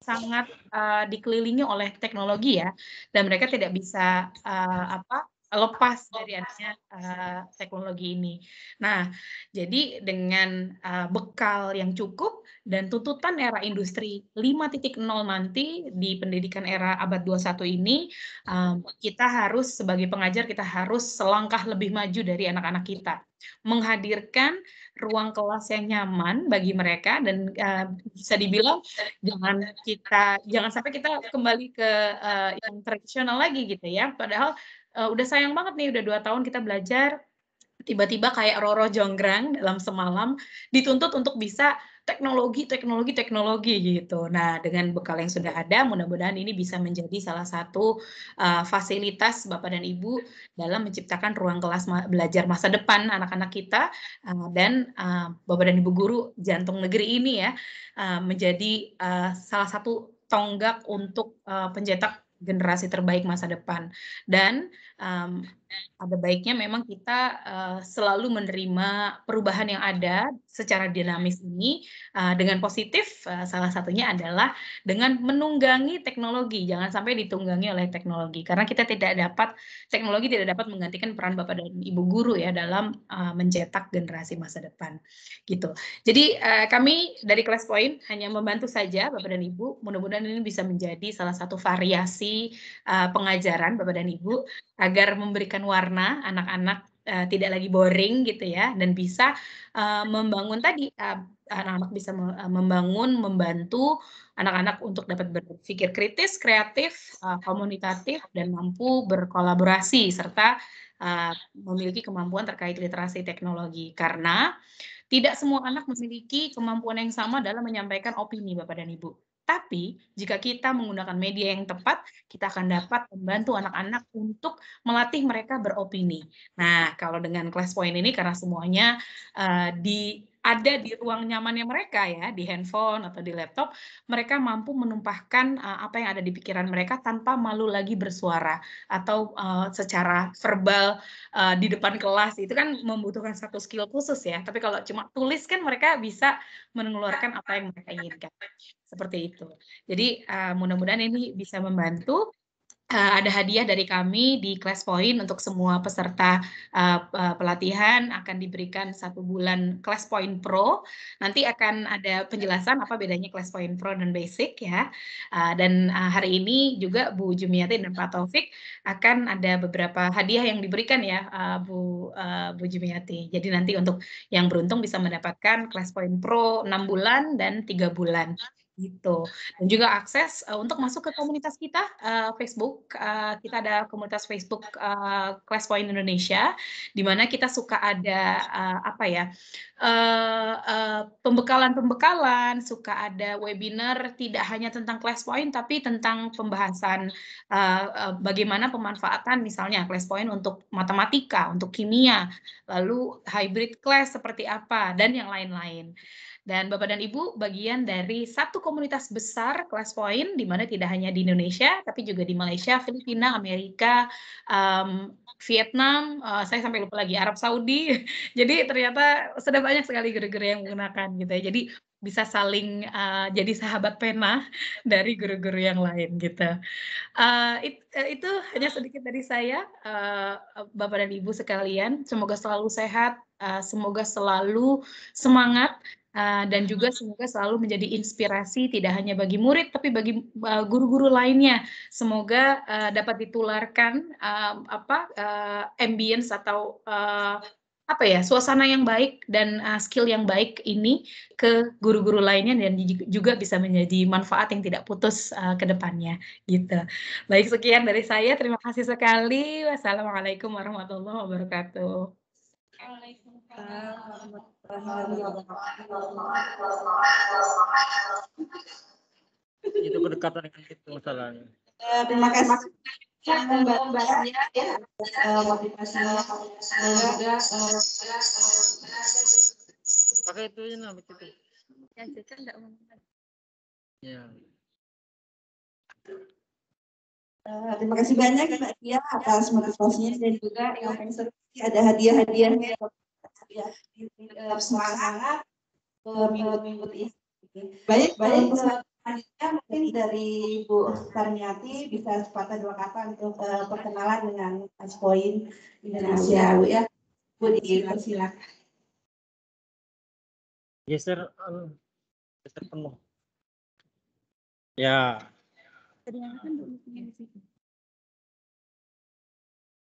sangat dikelilingi oleh teknologi ya, dan mereka tidak bisa lepas dari adanya teknologi ini. Nah, jadi dengan bekal yang cukup dan tuntutan era industri 5.0 nanti di pendidikan era abad 21 ini, kita harus sebagai pengajar kita harus selangkah lebih maju dari anak-anak kita, menghadirkan ruang kelas yang nyaman bagi mereka dan bisa dibilang jangan sampai kita kembali ke yang tradisional lagi gitu ya. Padahal udah sayang banget nih, udah 2 tahun kita belajar, tiba-tiba kayak Roro Jonggrang dalam semalam dituntut untuk bisa teknologi gitu. Nah, dengan bekal yang sudah ada, mudah-mudahan ini bisa menjadi salah satu fasilitas Bapak dan Ibu dalam menciptakan ruang kelas belajar masa depan anak-anak kita, dan Bapak dan Ibu guru jantung negeri ini ya, menjadi salah satu tonggak untuk pencetak generasi terbaik masa depan. Dan ada baiknya memang kita selalu menerima perubahan yang ada secara dinamis ini dengan positif, salah satunya adalah dengan menunggangi teknologi, jangan sampai ditunggangi oleh teknologi, karena teknologi tidak dapat menggantikan peran Bapak dan Ibu guru ya dalam mencetak generasi masa depan, gitu. Jadi kami dari Class Point hanya membantu saja Bapak dan Ibu, mudah-mudahan ini bisa menjadi salah satu variasi pengajaran Bapak dan Ibu, agar memberikan warna anak-anak tidak lagi boring gitu ya, dan bisa membangun tadi anak-anak bisa membantu anak-anak untuk dapat berpikir kritis, kreatif, komunikatif, dan mampu berkolaborasi serta memiliki kemampuan terkait literasi teknologi, karena tidak semua anak memiliki kemampuan yang sama dalam menyampaikan opini Bapak dan Ibu. Tapi jika kita menggunakan media yang tepat, kita akan dapat membantu anak-anak untuk melatih mereka beropini. Nah, kalau dengan Class Point ini karena semuanya ada di ruang nyamannya mereka ya, di handphone atau di laptop, mereka mampu menumpahkan apa yang ada di pikiran mereka tanpa malu lagi bersuara atau secara verbal di depan kelas. Itu kan membutuhkan satu skill khusus ya. Tapi kalau cuma tulis kan mereka bisa mengeluarkan apa yang mereka inginkan. Seperti itu. Jadi mudah-mudahan ini bisa membantu. Ada hadiah dari kami di Class Point untuk semua peserta pelatihan, akan diberikan 1 bulan Class Point Pro. Nanti akan ada penjelasan apa bedanya Class Point Pro dan Basic ya. Dan hari ini juga Bu Jumiati dan Pak Taufik akan ada beberapa hadiah yang diberikan ya Bu Jumiati. Jadi nanti untuk yang beruntung bisa mendapatkan Class Point Pro 6 bulan dan 3 bulan. Gitu. Dan juga akses untuk masuk ke komunitas kita Facebook, kita ada komunitas Facebook Class Point Indonesia, di mana kita suka ada pembekalan, suka ada webinar tidak hanya tentang Class Point, tapi tentang pembahasan bagaimana pemanfaatan misalnya Class Point untuk matematika, untuk kimia, lalu hybrid class seperti apa, dan yang lain-lain. Dan Bapak dan Ibu bagian dari satu komunitas besar Class Point, di mana tidak hanya di Indonesia, tapi juga di Malaysia, Filipina, Amerika, Vietnam, saya sampai lupa lagi, Arab Saudi. Jadi ternyata sudah banyak sekali guru-guru yang menggunakan gitu ya. Jadi bisa saling jadi sahabat pena dari guru-guru yang lain gitu. Itu hanya sedikit dari saya, Bapak dan Ibu sekalian. Semoga selalu sehat, semoga selalu semangat, dan juga semoga selalu menjadi inspirasi tidak hanya bagi murid tapi bagi guru-guru lainnya. Semoga dapat ditularkan ambience atau suasana yang baik dan skill yang baik ini ke guru-guru lainnya, dan juga bisa menjadi manfaat yang tidak putus ke depannya gitu. Baik, sekian dari saya. Terima kasih sekali. Wassalamualaikum warahmatullahi wabarakatuh. Itu kedekatan dengan itu masalahnya. Terima kasih Mbak Nia ya motivasinya. Semoga pakai itu ya nah begitu. Ya. Terima kasih banyak Mbak Nia atas motivasinya, dan juga yang paling seru ada hadiah-hadiahnya ya, semangat mengikuti. Baik. Selanjutnya mungkin dari Bu Karniati bisa sepatah dua kata untuk perkenalan dengan Aspoin Indonesia, Bu ya. Bu dipersilakan. Geser penuh. Ya.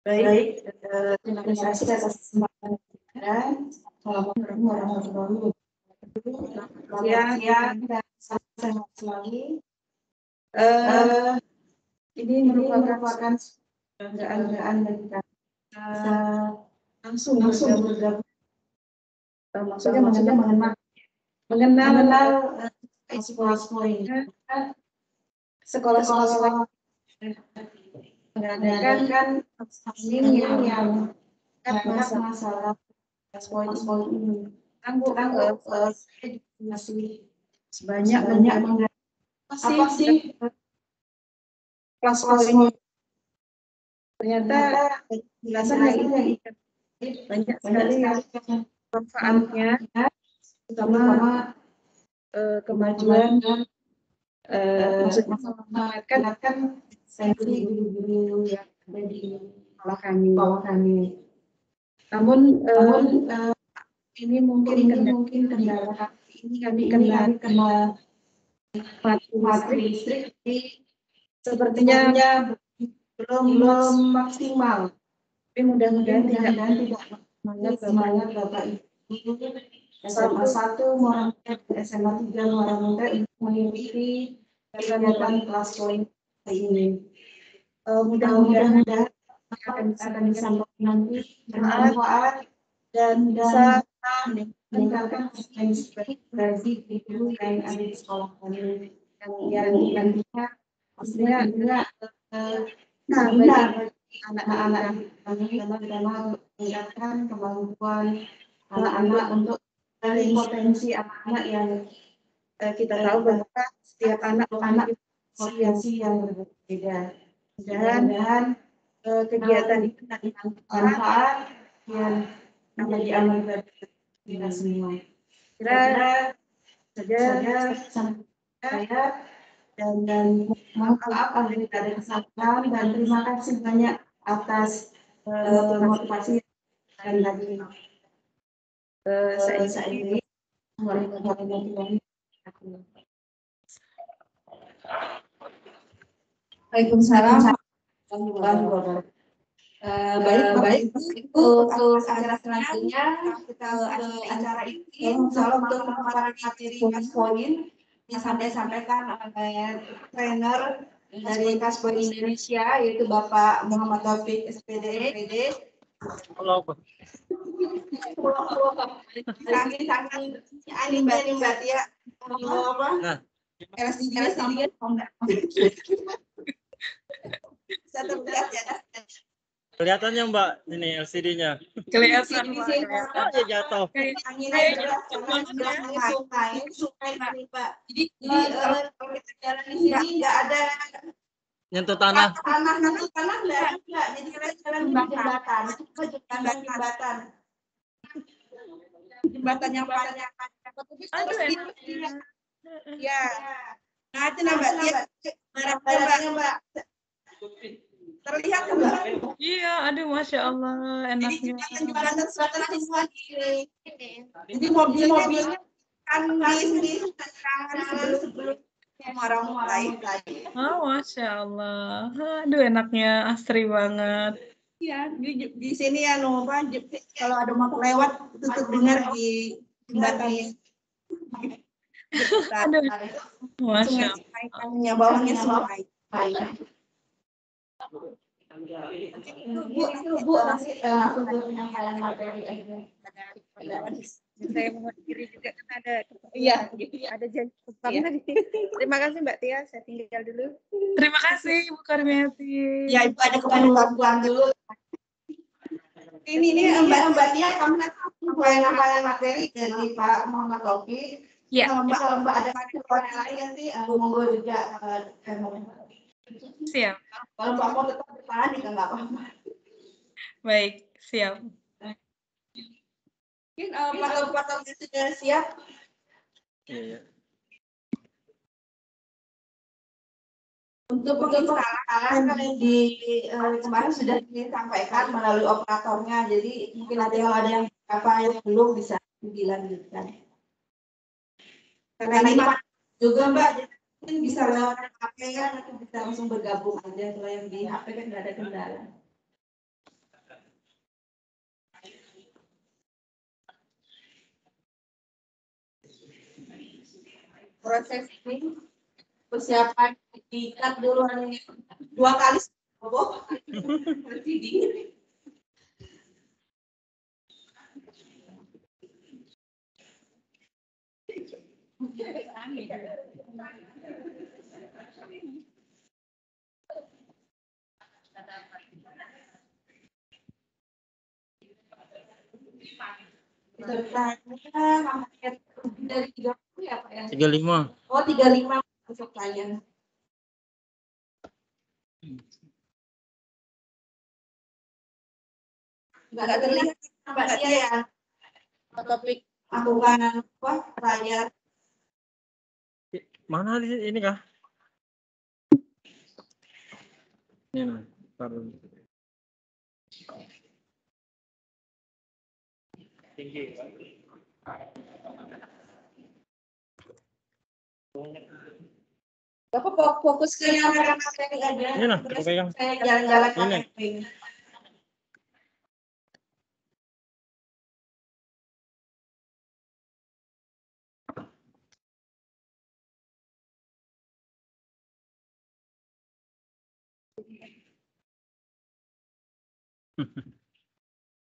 Baik, terima kasih atas kesempatan dan assalamualaikum warahmatullahi wabarakatuh. Siang dan sehat selalu. Ini merupakan kebanggaan bagi kami langsung bergabung. Maksudnya mengenal Aspoin, sekolah-sekolah mengadakan training yang masalah Aspoin ini. Tangguh masih banyak apa sih kelas poin? Ternyata penjelasannya banyak sekali yang manfaatnya, terutama kemajuan maksudnya mengamalkan sensi guru-guru yang ada di bawah kami. Namun ini mungkin kendala ini kami kena mati listrik, sepertinya belum maksimal. Tapi mudah-mudahan tidak semangat Bapak Ibu SMA 1 Morantet, SMA 3 Morantet untuk mengikuti kegiatan kelas poin ini. Mudah-mudahan akan disampaikan nanti bermanfaat dan bisa meningkatkan kompetensi bagi guru yang ada di sekolah kami yang nantinya pastinya bagi anak-anak kami terutama meningkatkan kemampuan anak-anak untuk dari potensi anak-anak yang kita tahu bahwa setiap anak potensi yang berbeda. Dan kegiatan itu nanti manfaat yang menjadi amal bagi kita semua. Kira saja saya dan maaf apabila tidak ada kesalahan dan terima kasih banyak atas motivasi dan lagi saya ini warahmatullahi wabarakatuh. Waalaikumsalam warahmatullahi wabarakatuh. Baik untuk acara selanjutnya kita ke acara ini kalau untuk pemaparan materi poin yang disampaikan oleh trainer dari Kaspoin Indonesia yaitu Bapak Muhammad Taufik SPD. Halo. Saking Mbak Tia mau apa? Nah, LSD-nya sama enggak? Bisa terlihat ya. kelihatannya Mbak ini LCD-nya. Kelihatan Di Pak, sini kelihatan. Ya jatuh. Anginnya Pak. Jadi kalau kita jalan di sini nggak ada Nyentuh tanah. tanah nggak. Jadi kita jalan di jembatan. Jembatan yang panjang. Aduh, enak. Ya. Nah, itu Mbak. Baratnya Mbak. Terlihat Mbak. Iya, aduh, Masya Allah, enaknya. Jembatan selatan semua ini. Jadi mobilnya kan di sebelum orang mulai. Oh, Masya Allah. Aduh, enaknya, asri banget. Iya, di sini ya kalau ada motor lewat tutup dengar di jembatan. Aduh, Masya Sungai bawahnya sungai. Bu, nanti aku penyampaian materi aja. Saya mengakhiri juga kan ada ada janji Iya. tadi. Terima kasih Mbak Tia, saya tinggal dulu. Terima kasih, Bu Karmiati. Ya, Ibu ada keperluan dulu. Ini Mbak Tia, kami penyampaian materi dari Pak Muhammad Taufik. Ya. Kalau Mbak ada keperluan lain nanti monggo juga. Siap. Kalau Mbak mau tetap bertahan juga nggak apa-apa. Baik, siap. Mungkin Pak Taufik sudah siap. Iya. Untuk penginstalan kan di kemarin sudah disampaikan melalui operatornya, jadi mungkin ada yang apa yang belum bisa dilanjutkan. Karena ini juga Mbak, mungkin bisa lewat HP kan, atau bisa langsung bergabung aja. Kalau yang di HP kan nggak ada kendala. Proses ini persiapan diikat dulu nih 2 kali bobo bersiding. Dari 30 ya Pak ya? 35. Oh 35 untuk klien. Nggak terlihat Mbak Tia ya topik lakukan apa layar. Mana ini kah? Ini nah, taruh. Tinggi. Bapak fokus ke yang teknik aja. Ini nah, terus pegang. saya jalan-jalan Ini. ini.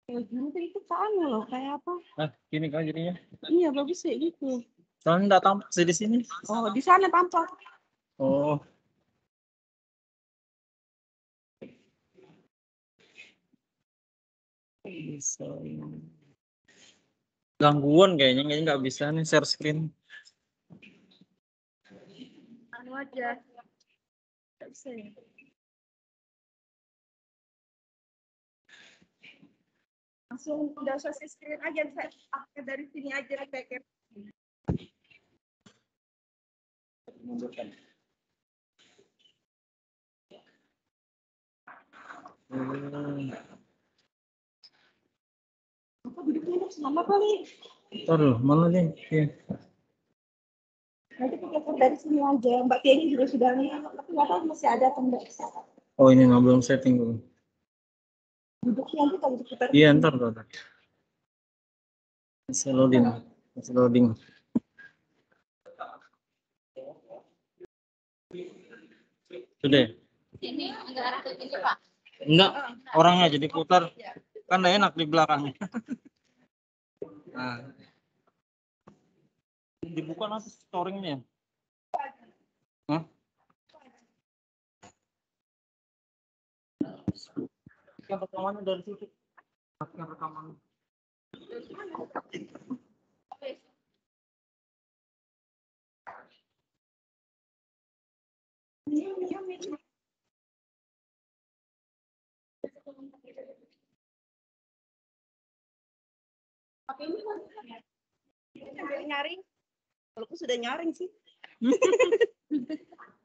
Gini itu sama loh, kayak apa? Nah, gini kan jadinya. Iya, bagus sih gitu. Soalnya nggak tampak sih di sini. Oh, di sana tampak. Oh. Bisa. Gangguan kayaknya nggak bisa nih share screen. Anu aja. Nggak bisa ya. Langsung udah selesai screen aja, saya pakai dari sini aja pakai. Apa duduknya sama kali? Taruh, mana nih? Iya. Nanti pakai dari sini aja. Mbak Tia ini juga sudah nih, tapi nggak tahu masih ada atau enggak. Oh ini nggak belum setting dulu. Duduknya nanti kalau diputar. Iya ntar. Masih loading. Sudah. Ini enggak arah ke sini, Pak. Enggak, orangnya jadi putar. Kan nggak enak di belakangnya. Nah. Dibuka nanti storingnya. Hah? Yang rekamannya dari situ. Yang rekaman. Nyaring. Walaupun sudah nyaring sih.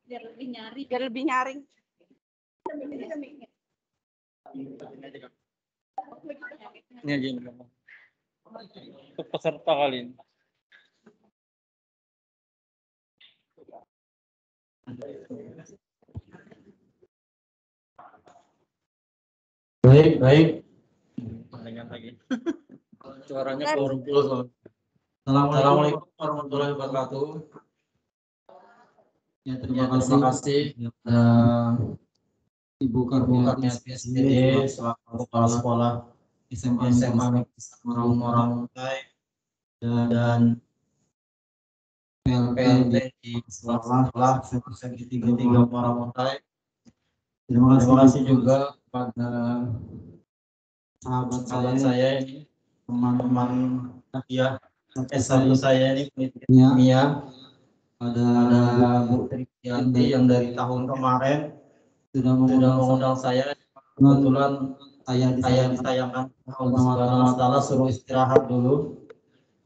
Biar lebih nyari. Biar lebih nyaring. Ini aja ini. Untuk peserta kali ini. Baik. Dengan lagi. Suaranya Kan. powerful. Assalamualaikum warahmatullahi wabarakatuh. Ya, terima kasih Ibu Karmiati SPD selaku kepala sekolah SMA Morang dan PLT di sekolah segitiga Morang. Terima kasih juga kepada sahabat saya ini, teman-teman ya S1 saya ini Mia, ada Bu Triyanti yang dari tahun kemarin sudah mengundang saya. Kebetulan saya ditayangkan Allah Subhanahu wa Ta'ala suruh istirahat dulu.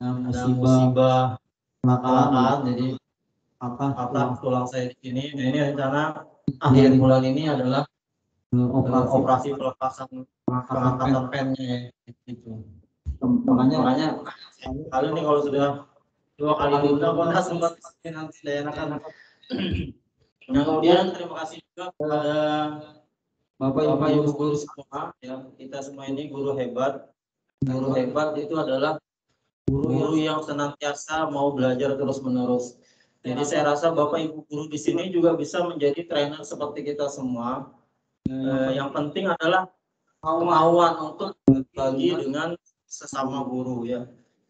Musibah kecelakaan, jadi pulang saya di sini. Nah, ini rencana akhir bulan ini adalah operasi pelepasan pengangkatan pennya gitu. Makanya kali ini kalau sudah 2 kali diundang kok sempat nanti enakan. Nah, kemudian terima kasih juga kepada Bapak Ibu guru semua ya. Kita semua ini guru hebat. Guru hebat itu adalah guru yang senantiasa mau belajar terus-menerus. Jadi saya rasa Bapak Ibu guru di sini juga bisa menjadi trainer seperti kita semua. Yang penting adalah kemauan untuk berbagi dengan sesama guru ya.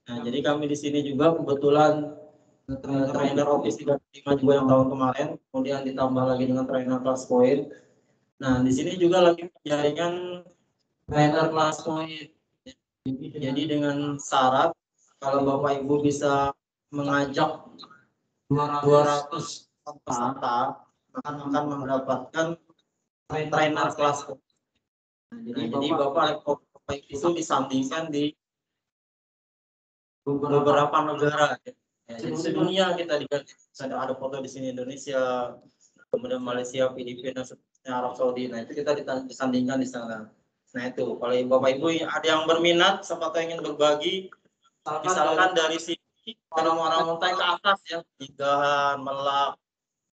Nah, jadi kami di sini juga kebetulan trainer Office 365 juga yang tahun kemarin, kemudian ditambah lagi dengan trainer kelas poin. Nah, di sini juga lagi jaringan trainer kelas poin. Jadi dengan syarat kalau Bapak Ibu bisa mengajak 200 peserta akan mendapatkan trainer kelas poin. Jadi Bapak itu disandingkan di beberapa negara. Ya, jadi sedunia kita diganti. Ada foto di sini Indonesia, kemudian Malaysia, Filipina, Arab Saudi. Nah itu kita disandingkan di sana. Nah itu kalau Bapak Ibu ada yang berminat, siapa tahu ingin berbagi, misalkan dari sini orang-orang Muntai ke atas ya, Tigahan, Melak,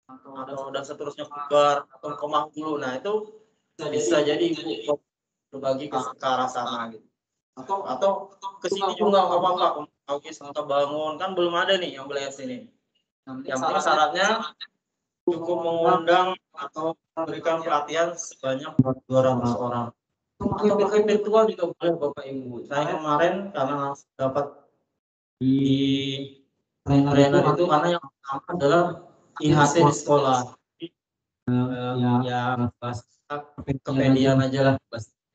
atau dan seterusnya Kubar atau Kemahulu. Nah itu bisa jadi Ibu berbagi ke arah sana gitu. Atau ke sini juga nggak apa-apa. Oke, kita bangun kan belum ada nih yang belajar sini. Yang penting syaratnya cukup mengundang atau memberikan pelatihan sebanyak 200 orang. Atau pakai virtual juga boleh Bapak Ibu. Saya kemarin karena dapat di trainer itu karena yang pertama adalah IHT di sekolah. Ya bahasa kepedian aja lah.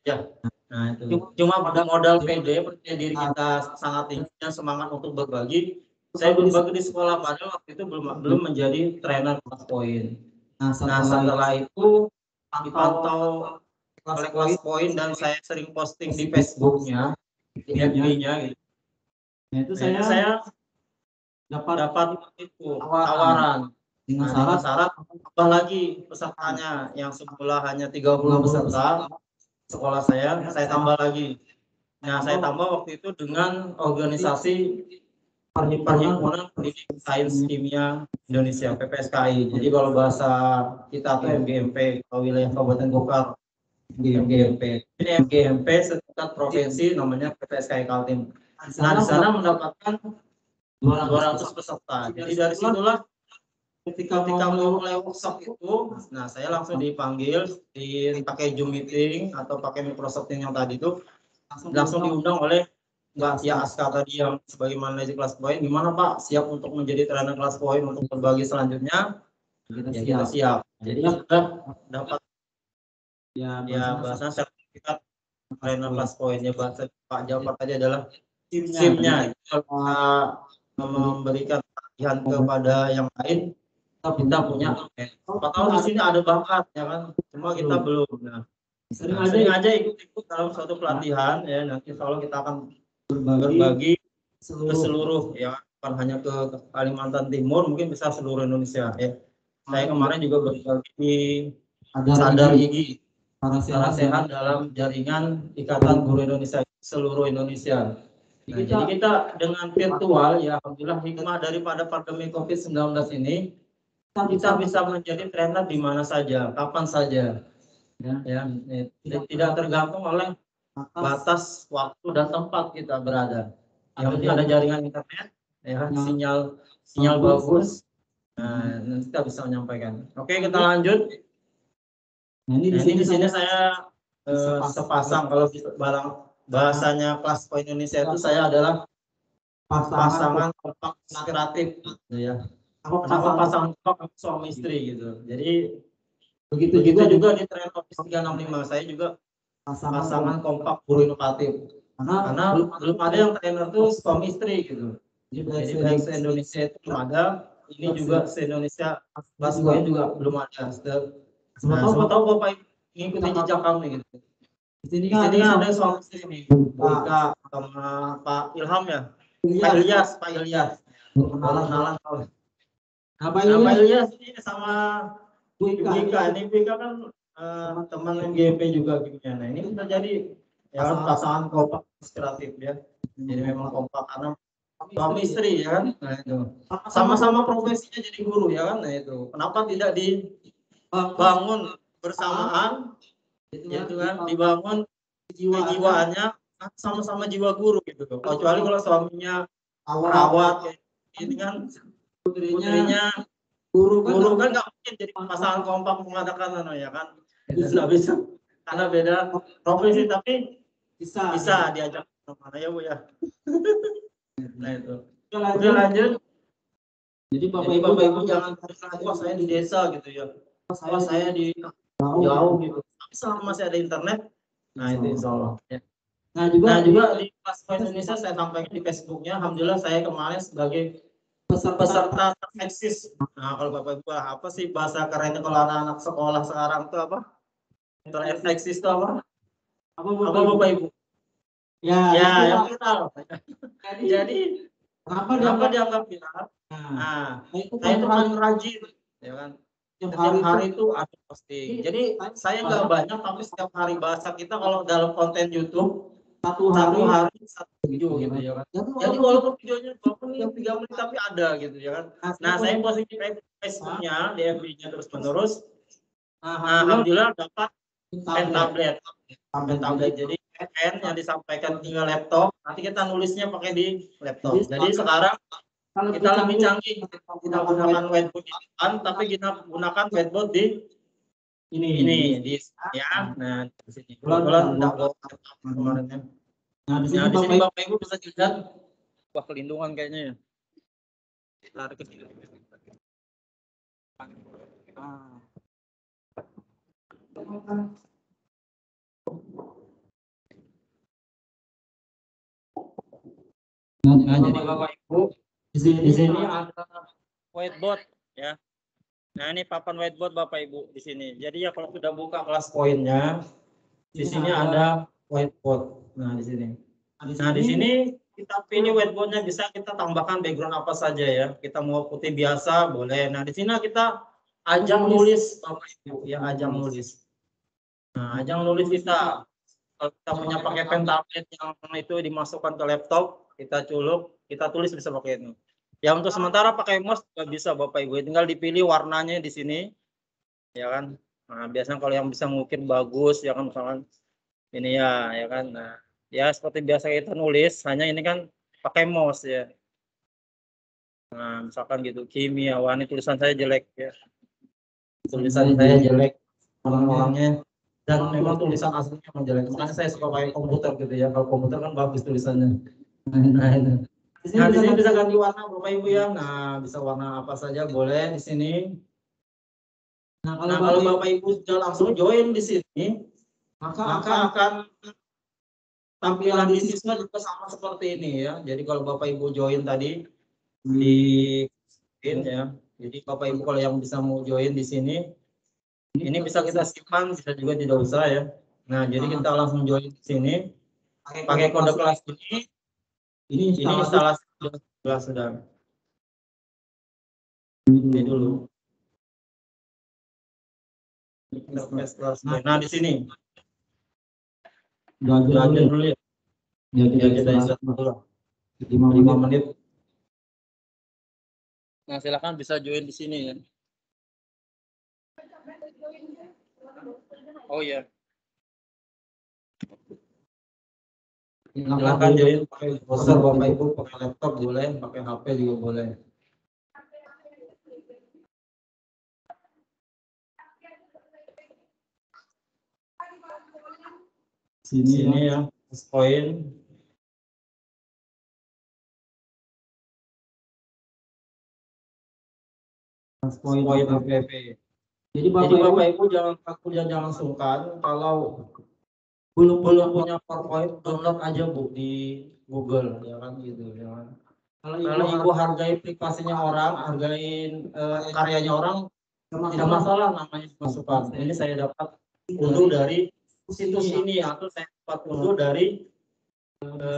Ya. Nah, itu cuma pada modal PD percaya diri kita sangat tinggi dan semangat untuk berbagi. Saya berbagi di sekolah padahal waktu itu belum menjadi trainer kelas poin. Nah, setelah itu dipantau oleh kelas poin dan saya sering posting di Facebooknya, IG-nya gitu. Nah, itu saya dapat itu tawaran dengan syarat tambah lagi pesertanya yang semula hanya 30 peserta. Sekolah saya tambah lagi. Nah, saya tambah waktu itu dengan organisasi Perhimpunan Pendidik Sains Kimia Indonesia (PPSKI). Jadi kalau bahasa kita tuh MGMP, kalau wilayah Kabupaten Bogor MGMP. Ini MGMP setingkat provinsi namanya PPSKI Kaltim. Nah, di sana mendapatkan 200 peserta. Jadi dari situlah ketika mau mulai workshop itu, nah saya langsung dipanggil, pakai Zoom meeting atau pakai Microsoft Teams yang tadi itu, langsung diundang oleh Mbak Tia Aska tadi yang sebagai manajer kelas poin. Gimana Pak, siap untuk menjadi trainer kelas poin untuk berbagi selanjutnya? Kita siap. Jadi sudah dapat ya bahasa sertifikat trainer kelas poinnya. Bahasa Pak Jafar tadi adalah SIM-nya. Kita memberikan pelatihan kepada yang lain. Kita punya apa tahu di sini ada bakat ya kan, cuma kita belum. Nah, sering aja ikut dalam suatu pelatihan ya, nanti kalau kita akan berbagi ke seluruh ya, bukan hanya ke Kalimantan Timur, mungkin bisa seluruh Indonesia ya. Saya kemarin juga berbagi di Sadar IGI, Sarah Sehat dalam jaringan Ikatan Guru Indonesia seluruh Indonesia. Nah, jadi kita dengan virtual ya, alhamdulillah hikmah daripada pandemi COVID-19 ini, kita bisa menjadi trainer di mana saja, kapan saja, ya, tidak tergantung oleh batas waktu dan tempat kita berada. Yang penting ada jaringan internet, ya, sinyal bagus. Nah, nanti kita bisa menyampaikan. Oke, kita lanjut. Nah, ini di sini saya sepasang, kalau bahasanya kelas poin Indonesia itu saya adalah pasangan kompak inspiratif, ya. Kenapa pasangan kompak suami istri gitu. Jadi begitu juga di trainer Office 365 saya juga pasangan kompak guru inovatif. Karena belum ada yang trainer tuh suami istri gitu. Jadi baik se-Indonesia itu belum ada, ini juga se-Indonesia kelas poin juga belum ada. Nah, siapa tahu Bapak mengikuti jejak kami gitu. Di sini ada suami istri nih, Bu Ika sama Pak Ilham ya. Pak Ilyas. Kenalan. Nah, Pak Ilyas ini sama Wika kan teman MGP juga gitu ya. Nah ini bisa jadi ya kan pasangan kompak inspiratif ya. Jadi memang kompak karena suami istri ya kan. Nah itu sama-sama profesinya jadi guru ya kan. Nah itu kenapa tidak dibangun bersamaan gitu kan, dibangun kejiwaannya sama-sama jiwa guru gitu. Kecuali kalau suaminya perawat ini kan putrinya guru kan nggak mungkin jadi pasangan kompak mengatakan ya kan, nggak bisa karena beda profesi, tapi bisa diajak kemana ya Bu ya. Nah itu udah lanjut. Jadi bapak ibu jangan wah saya di desa gitu ya, wah saya di jauh gitu, tapi selama masih ada internet, nah itu insya Allah ya. Nah juga di Plasma Indonesia saya sampaikan di Facebooknya, alhamdulillah saya kemarin sebagai peserta eksis. Nah kalau bapak ibu apa sih bahasa kerennya kalau anak-anak sekolah sekarang itu apa? Eksis itu apa? Apa bapak ibu? Ya yang viral. Jadi kenapa dianggap viral? Nah saya itu paling rajin, ya kan? Setiap hari itu ada posting. Jadi saya nggak banyak, tapi setiap hari bahasa kita kalau dalam konten YouTube satu hari satu video gitu ya kan. Jadi walaupun videonya 2 menit, 3 menit tapi ada gitu ya kan. Nah saya posting di Facebooknya, di FB-nya terus menerus. Alhamdulillah dapat pen tablet. Jadi pen yang disampaikan tinggal laptop. Nanti kita nulisnya pakai di laptop. Jadi sekarang kita lebih canggih, tidak gunakan whiteboard di depan, tapi kita gunakan whiteboard di ini di ya. Nah di sini kebetulan tidak bawa kemarinnya. Nah di sini bapak ibu bisa dilihat, wah pelindungan kayaknya ya. Tarik ke sini. Nah jadi bapak ibu di sini ada whiteboard ya. Nah ini papan whiteboard bapak ibu di sini. Jadi ya kalau sudah buka kelas poinnya, di sini ada whiteboard. Nah di sini. Nah di sini kita pilih whiteboardnya, bisa kita tambahkan background apa saja ya. Kita mau putih biasa boleh. Nah di sini kita ajang nulis bapak ibu ya, ajang nulis. Nah ajang nulis kita. Kalau kita punya pakai pen tablet yang itu dimasukkan ke laptop, kita culuk, kita tulis bisa pakai itu. Ya untuk sementara pakai mouse juga bisa bapak ibu, tinggal dipilih warnanya di sini, ya kan. Nah biasanya kalau yang bisa ngukir bagus, ya kan misalkan ini ya kan. Nah ya seperti biasa kita nulis, hanya ini kan pakai mouse ya. Nah misalkan gitu, kimia, wah ini tulisan saya jelek ya. Tulisan saya jelek, orang-orangnya. Dan memang tulisan aslinya memang jelek. Makanya saya suka pakai komputer gitu ya. Kalau komputer kan bagus tulisannya. Nah itu. Nah di sini bisa ganti warna bapak ibu ya. Nah bisa warna apa saja boleh di sini. Nah kalau bapak ibu sudah langsung join di sini, maka akan tampilan di siswa juga sama seperti ini ya. Jadi kalau bapak ibu join tadi di ya. Jadi bapak ibu kalau yang bisa mau join di sini, ini bisa kita simpan, bisa juga tidak usah ya. Nah jadi kita langsung join di sini pakai kode kelas ini. Ini instalasi kelas sudah. Ini dulu. Nah di sini. Belajar dulu ya. Ya kita istirahat dulu. 5 menit. Nah silakan bisa join di sini ya. Oh iya. Silakan join pakai browser bapak ibu, pakai laptop boleh, pakai HP juga boleh. Sini ya, poin. Poin APP. Jadi bapak ibu jangan takut dan jangan sungkan kalau belum punya PowerPoint, download aja Bu di Google ya kan gitu ya kan. Kalau ibu hargai privasinya orang, hargain karyanya orang, tidak masalah namanya dimasukkan. Ini saya dapat unduh dari situs ini atau saya dapat unduh dari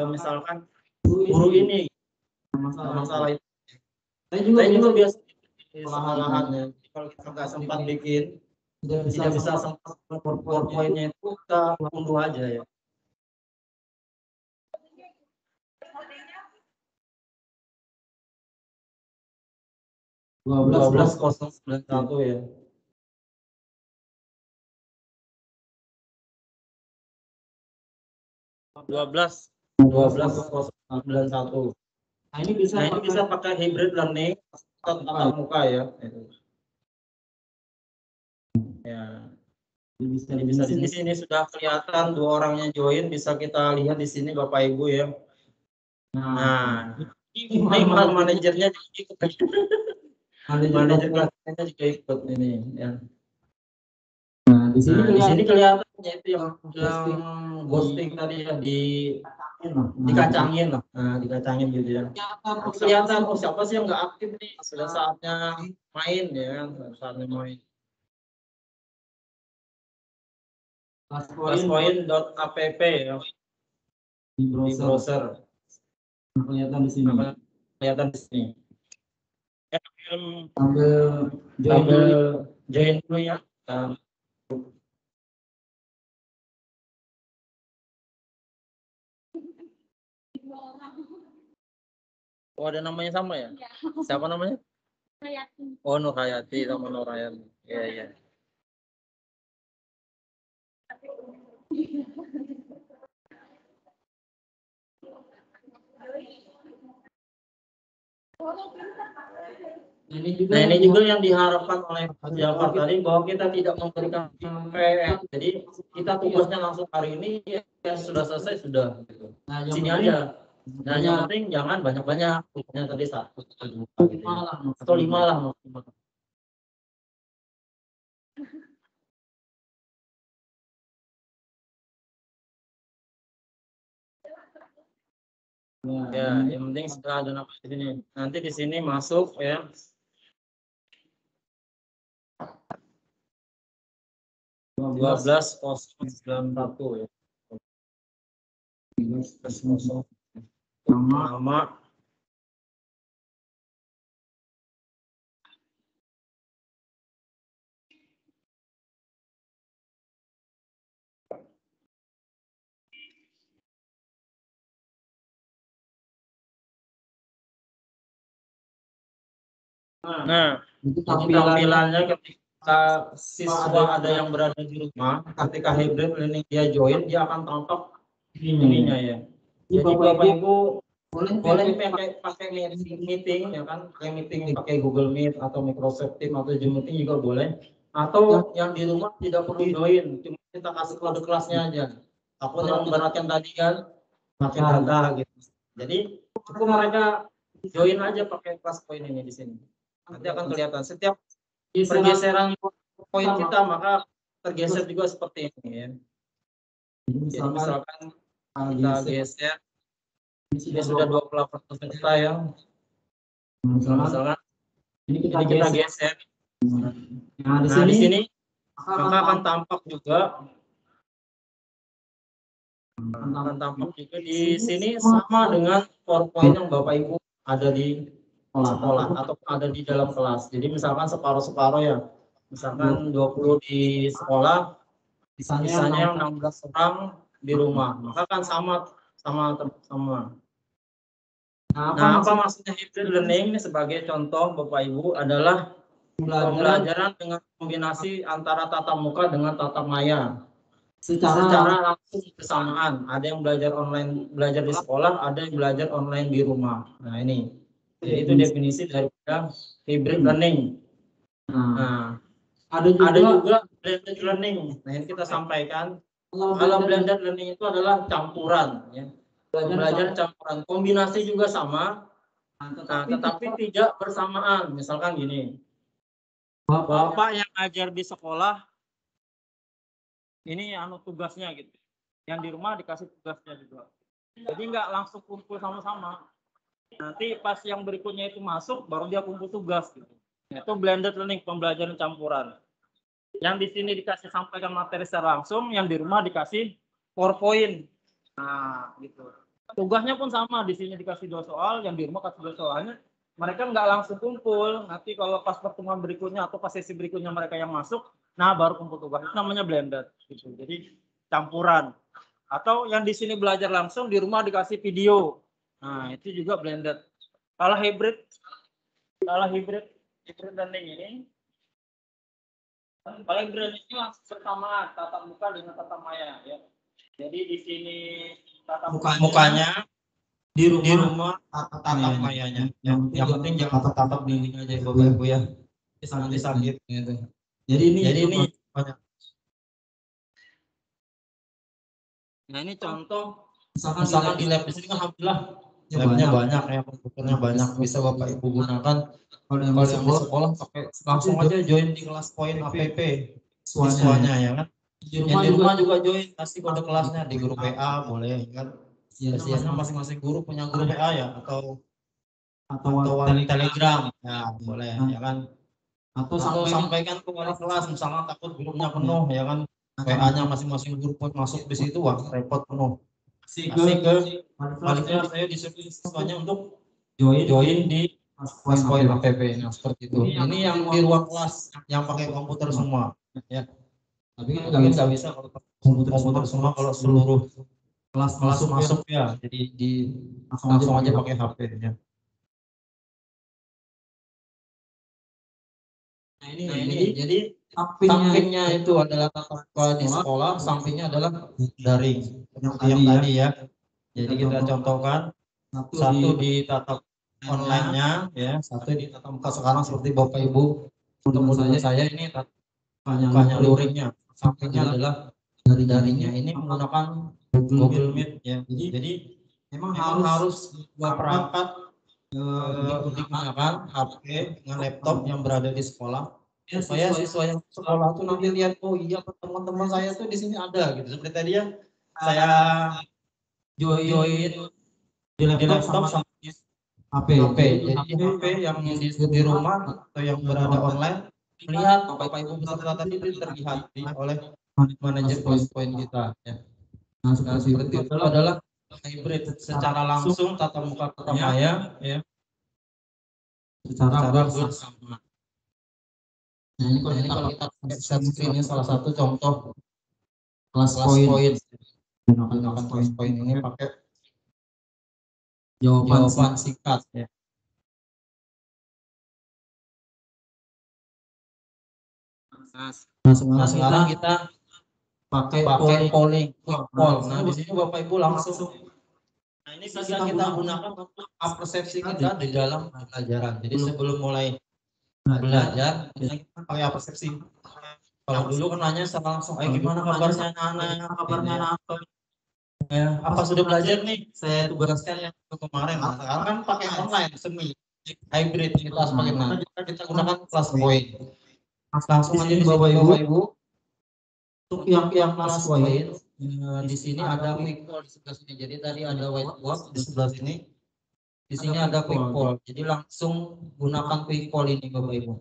misalkan guru ini. Masalah itu. Saya juga biasa sekolahannya. Kalau kita nggak sempat bikin, tidak bisa sempat PowerPoint-nya itu kita unduh aja ya. Dua 12.091 ya. 12.091. Nah, ini bisa pakai hybrid learning atau tatap muka ya. Ya. Jadi bisa di sini sudah kelihatan 2 orangnya join, bisa kita lihat di sini Bapak Ibu ya. Nah, ini manajernya juga ikut. Manajer kelasnya juga ikut ini ya. Nah, di sini kelihatan itu yang ghosting tadi ya dikacangin lah. Nah, dikacangin gitu ya. Kelihatan siapa sih yang nggak aktif nih, sudah saatnya main ya kan, saatnya main. Classpoint.app ya di browser. kelihatan di sini. Kelihatan di sini. Sambil Join dulu ya. Oh, ada namanya sama ya? Siapa namanya? Hayati. Oh, Nurhayati sama Nurhayati. Iya, iya. Nah, ini juga yang diharapkan oleh Pak Jafar tadi, bahwa kita tidak memberikan PM. Jadi kita tugasnya langsung hari ini ya sudah selesai sudah. Nah, Sini aja. Nah, yang penting jangan banyak-banyak. Tugasnya tadi 1 atau 2 gitu. Atau 5 lah maksimal. Ya, yang penting setelah ada nafas di sini. Nanti di sini masuk ya. Dua belas 091 ya. Nama. Nah, tampilannya ketika siswa ada yang berada di rumah, ketika hybrid learning dia join, dia akan tampak ininya ya. Jadi Bapak Ibu boleh pakai meeting ya kan, pakai Google Meet atau Microsoft Teams atau Zoom Meeting juga boleh. Atau yang di rumah tidak perlu join, cuma kita kasih kode kelasnya aja. Takutnya memberatkan tadi kan, pakai data gitu. Jadi cukup mereka join aja pakai kelas poin ini di sini. Nanti akan kelihatan setiap pergeseran poin kita maka tergeser juga seperti ini ya. Jadi misalkan kita geser, ini sudah 28 peserta ya. Misalkan ini kita geser. Nah, di sini maka akan tampak juga. Di sini sama dengan PowerPoint yang Bapak Ibu ada di sekolah atau ada di dalam kelas. Jadi misalkan separuh-separuh ya. Misalkan 20 di sekolah, sisanya yang 16 orang di rumah. Maka kan sama. Nah, apa maksudnya hybrid learning ini sebagai contoh Bapak Ibu adalah pembelajaran dengan kombinasi antara tatap muka dengan tatap maya. Secara langsung bersamaan. Ada yang belajar online, belajar di sekolah, ada yang belajar online di rumah. Nah, ini. Jadi itu definisi daripada hybrid learning. Nah, ada juga blended learning. Nah, ini kita sampaikan. Kalau blended learning itu adalah campuran, ya. Belajar campuran, kombinasi juga sama. Nah, tetapi tidak bersamaan. Misalkan gini. Bapak yang ajar di sekolah ini tugasnya gitu. Yang di rumah dikasih tugasnya juga. Jadi nggak langsung kumpul sama-sama. Nanti pas yang berikutnya itu masuk, baru dia kumpul tugas gitu. Itu blended learning, pembelajaran campuran. Yang di sini dikasih sampaikan materi secara langsung, yang di rumah dikasih PowerPoint. Nah, gitu. Tugasnya pun sama, di sini dikasih 2 soal, yang di rumah kasih 2 soalnya. mereka nggak langsung kumpul. Nanti kalau pas pertemuan berikutnya atau pas sesi berikutnya mereka yang masuk, nah baru kumpul tugas. Itu namanya blended gitu. Jadi campuran. Atau yang di sini belajar langsung, di rumah dikasih video. Nah, itu juga blended. Kalau hybrid learning ini paling berani langsung bersamaan tatap muka dengan tatap maya ya. Jadi di sini tatap mukanya di rumah tatap mayanya. Yang penting jangan tatap dinding aja Bapak Ibu ya. Nanti sakit gitu. Jadi ini banyak. Nah, ini contoh misalkan di lab di sini kan alhamdulillah labnya banyak ya, komputernya banyak, bisa Bapak Ibu gunakan. Kalau yang di sekolah pakai langsung aja join di kelas poin APP siswanya ya kan. Yang di rumah juga join, kasih kode kelasnya di grup WA boleh kan. Biasanya masing-masing guru punya grup WA ya atau Telegram ya boleh ya kan. Atau sampaikan ke wali kelas misalnya takut grupnya penuh ya kan. WA-nya masing-masing guru masuk di situ wah repot penuh. Kasih ke wali kelas saya disuruh siswanya untuk join di kelas poin APP. Nah, seperti itu. Ini yang di ruang kelas yang pakai komputer semua ya. Tapi kan nggak bisa kalau komputer semua, kalau seluruh kelas masuk ya. Jadi langsung aja pakai HP ya. Nah, ini jadi sampingnya itu adalah tatap muka di sekolah, sampingnya adalah daring yang tadi ya. Jadi kita contohkan satu di tatap online-nya ya, satu di tatap muka sekarang seperti Bapak Ibu. Untuk saya ini tatapnya luringnya, sampingnya adalah daringnya. Ini menggunakan Google Meet ya. Jadi memang harus dua perangkat digunakan HP dengan laptop yang berada di sekolah supaya siswa yang sekolah tuh nanti lihat oh iya teman-teman saya tuh di sini ada gitu. Seperti tadi ya saya join di laptop sama HP. Jadi HP yang di rumah atau yang berada online melihat Bapak Ibu peserta tadi terlihat oleh manajer kelas poin kita ya. Nah, seperti itu adalah hybrid secara langsung tatap muka tatap maya ya. Secara bersama. Nah, ini kalau kita share screen ini salah satu contoh kelas poin. Menggunakan kelas poin ini pakai jawaban singkat ya. Nah, sekarang kita pakai polling poll. Nah, di sini Bapak Ibu langsung. Nah, ini bisa kita gunakan untuk persepsi kita di dalam pelajaran. Jadi sebelum mulai belajar, kita pakai persepsi. Kalau dulu kan nanya langsung, gimana kabarnya anak-anak, ya, apa sudah belajar nih? Saya tugaskan yang kemarin. Nah, sekarang kan pakai online, semi, hybrid, kita sebagai mana? Kita gunakan kelas poin. Langsung aja di Bapak Ibu. Untuk yang kelas poin, di sini ada quick poll di sebelah sini. Jadi tadi ada whiteboard di sebelah sini. Di sini ada quick poll. Jadi langsung gunakan quick poll ini Bapak Ibu.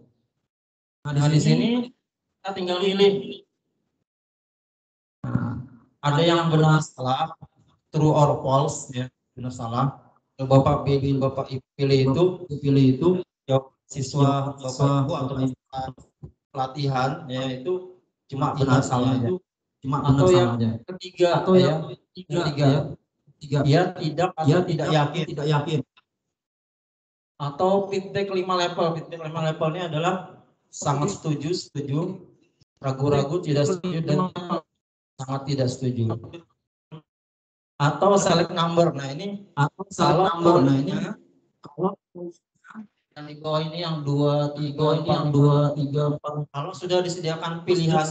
Nah, di sini kita tinggal pilih. Nah, ada yang benar salah, true or false ya, benar salah. Kalau Bapak Ibu pilih itu jawab siswa Bapak Ibu atau pelatihan ya itu cuma benar salah aja. Atau yang ketiga atau yang ketiga ya tidak yakin. Atau feedback 5 level. Feedback 5 level ini adalah sangat setuju, ragu-ragu, tidak setuju, dan sangat tidak setuju. Atau select number. Nah, ini kalau yang di bawah ini yang 2, 3, 4. Kalau sudah disediakan pilihan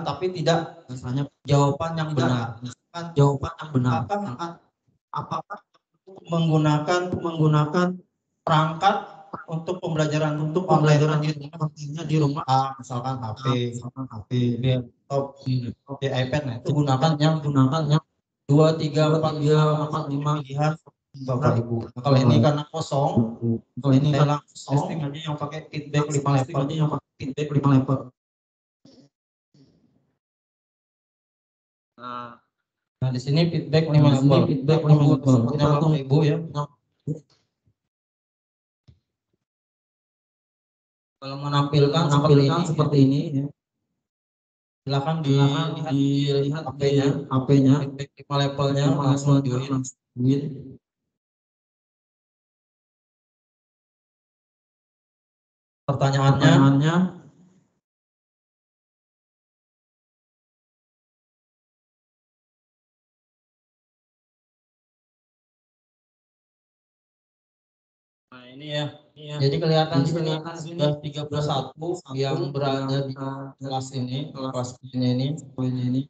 tapi tidak misalnya jawaban yang benar. Misalkan jawaban yang benar. Apakah menggunakan perangkat untuk pembelajaran di rumah misalkan HP, laptop, di iPad. Nah, itu gunakan yang 2, 3, 4, 5 pilihan Bapak Ibu. Kalau ini karena kosong, testing aja yang pakai feedback 5 level. Nah, di sini feedback 5 level. Bapak Ibu ya. Kalau menampilkan seperti ini, ya. Silakan dilihat HP-nya, levelnya langsung join. Pertanyaannya, nah ini ya. Jadi kelihatan sudah 31 yang berada di kelas ini, kelas ini.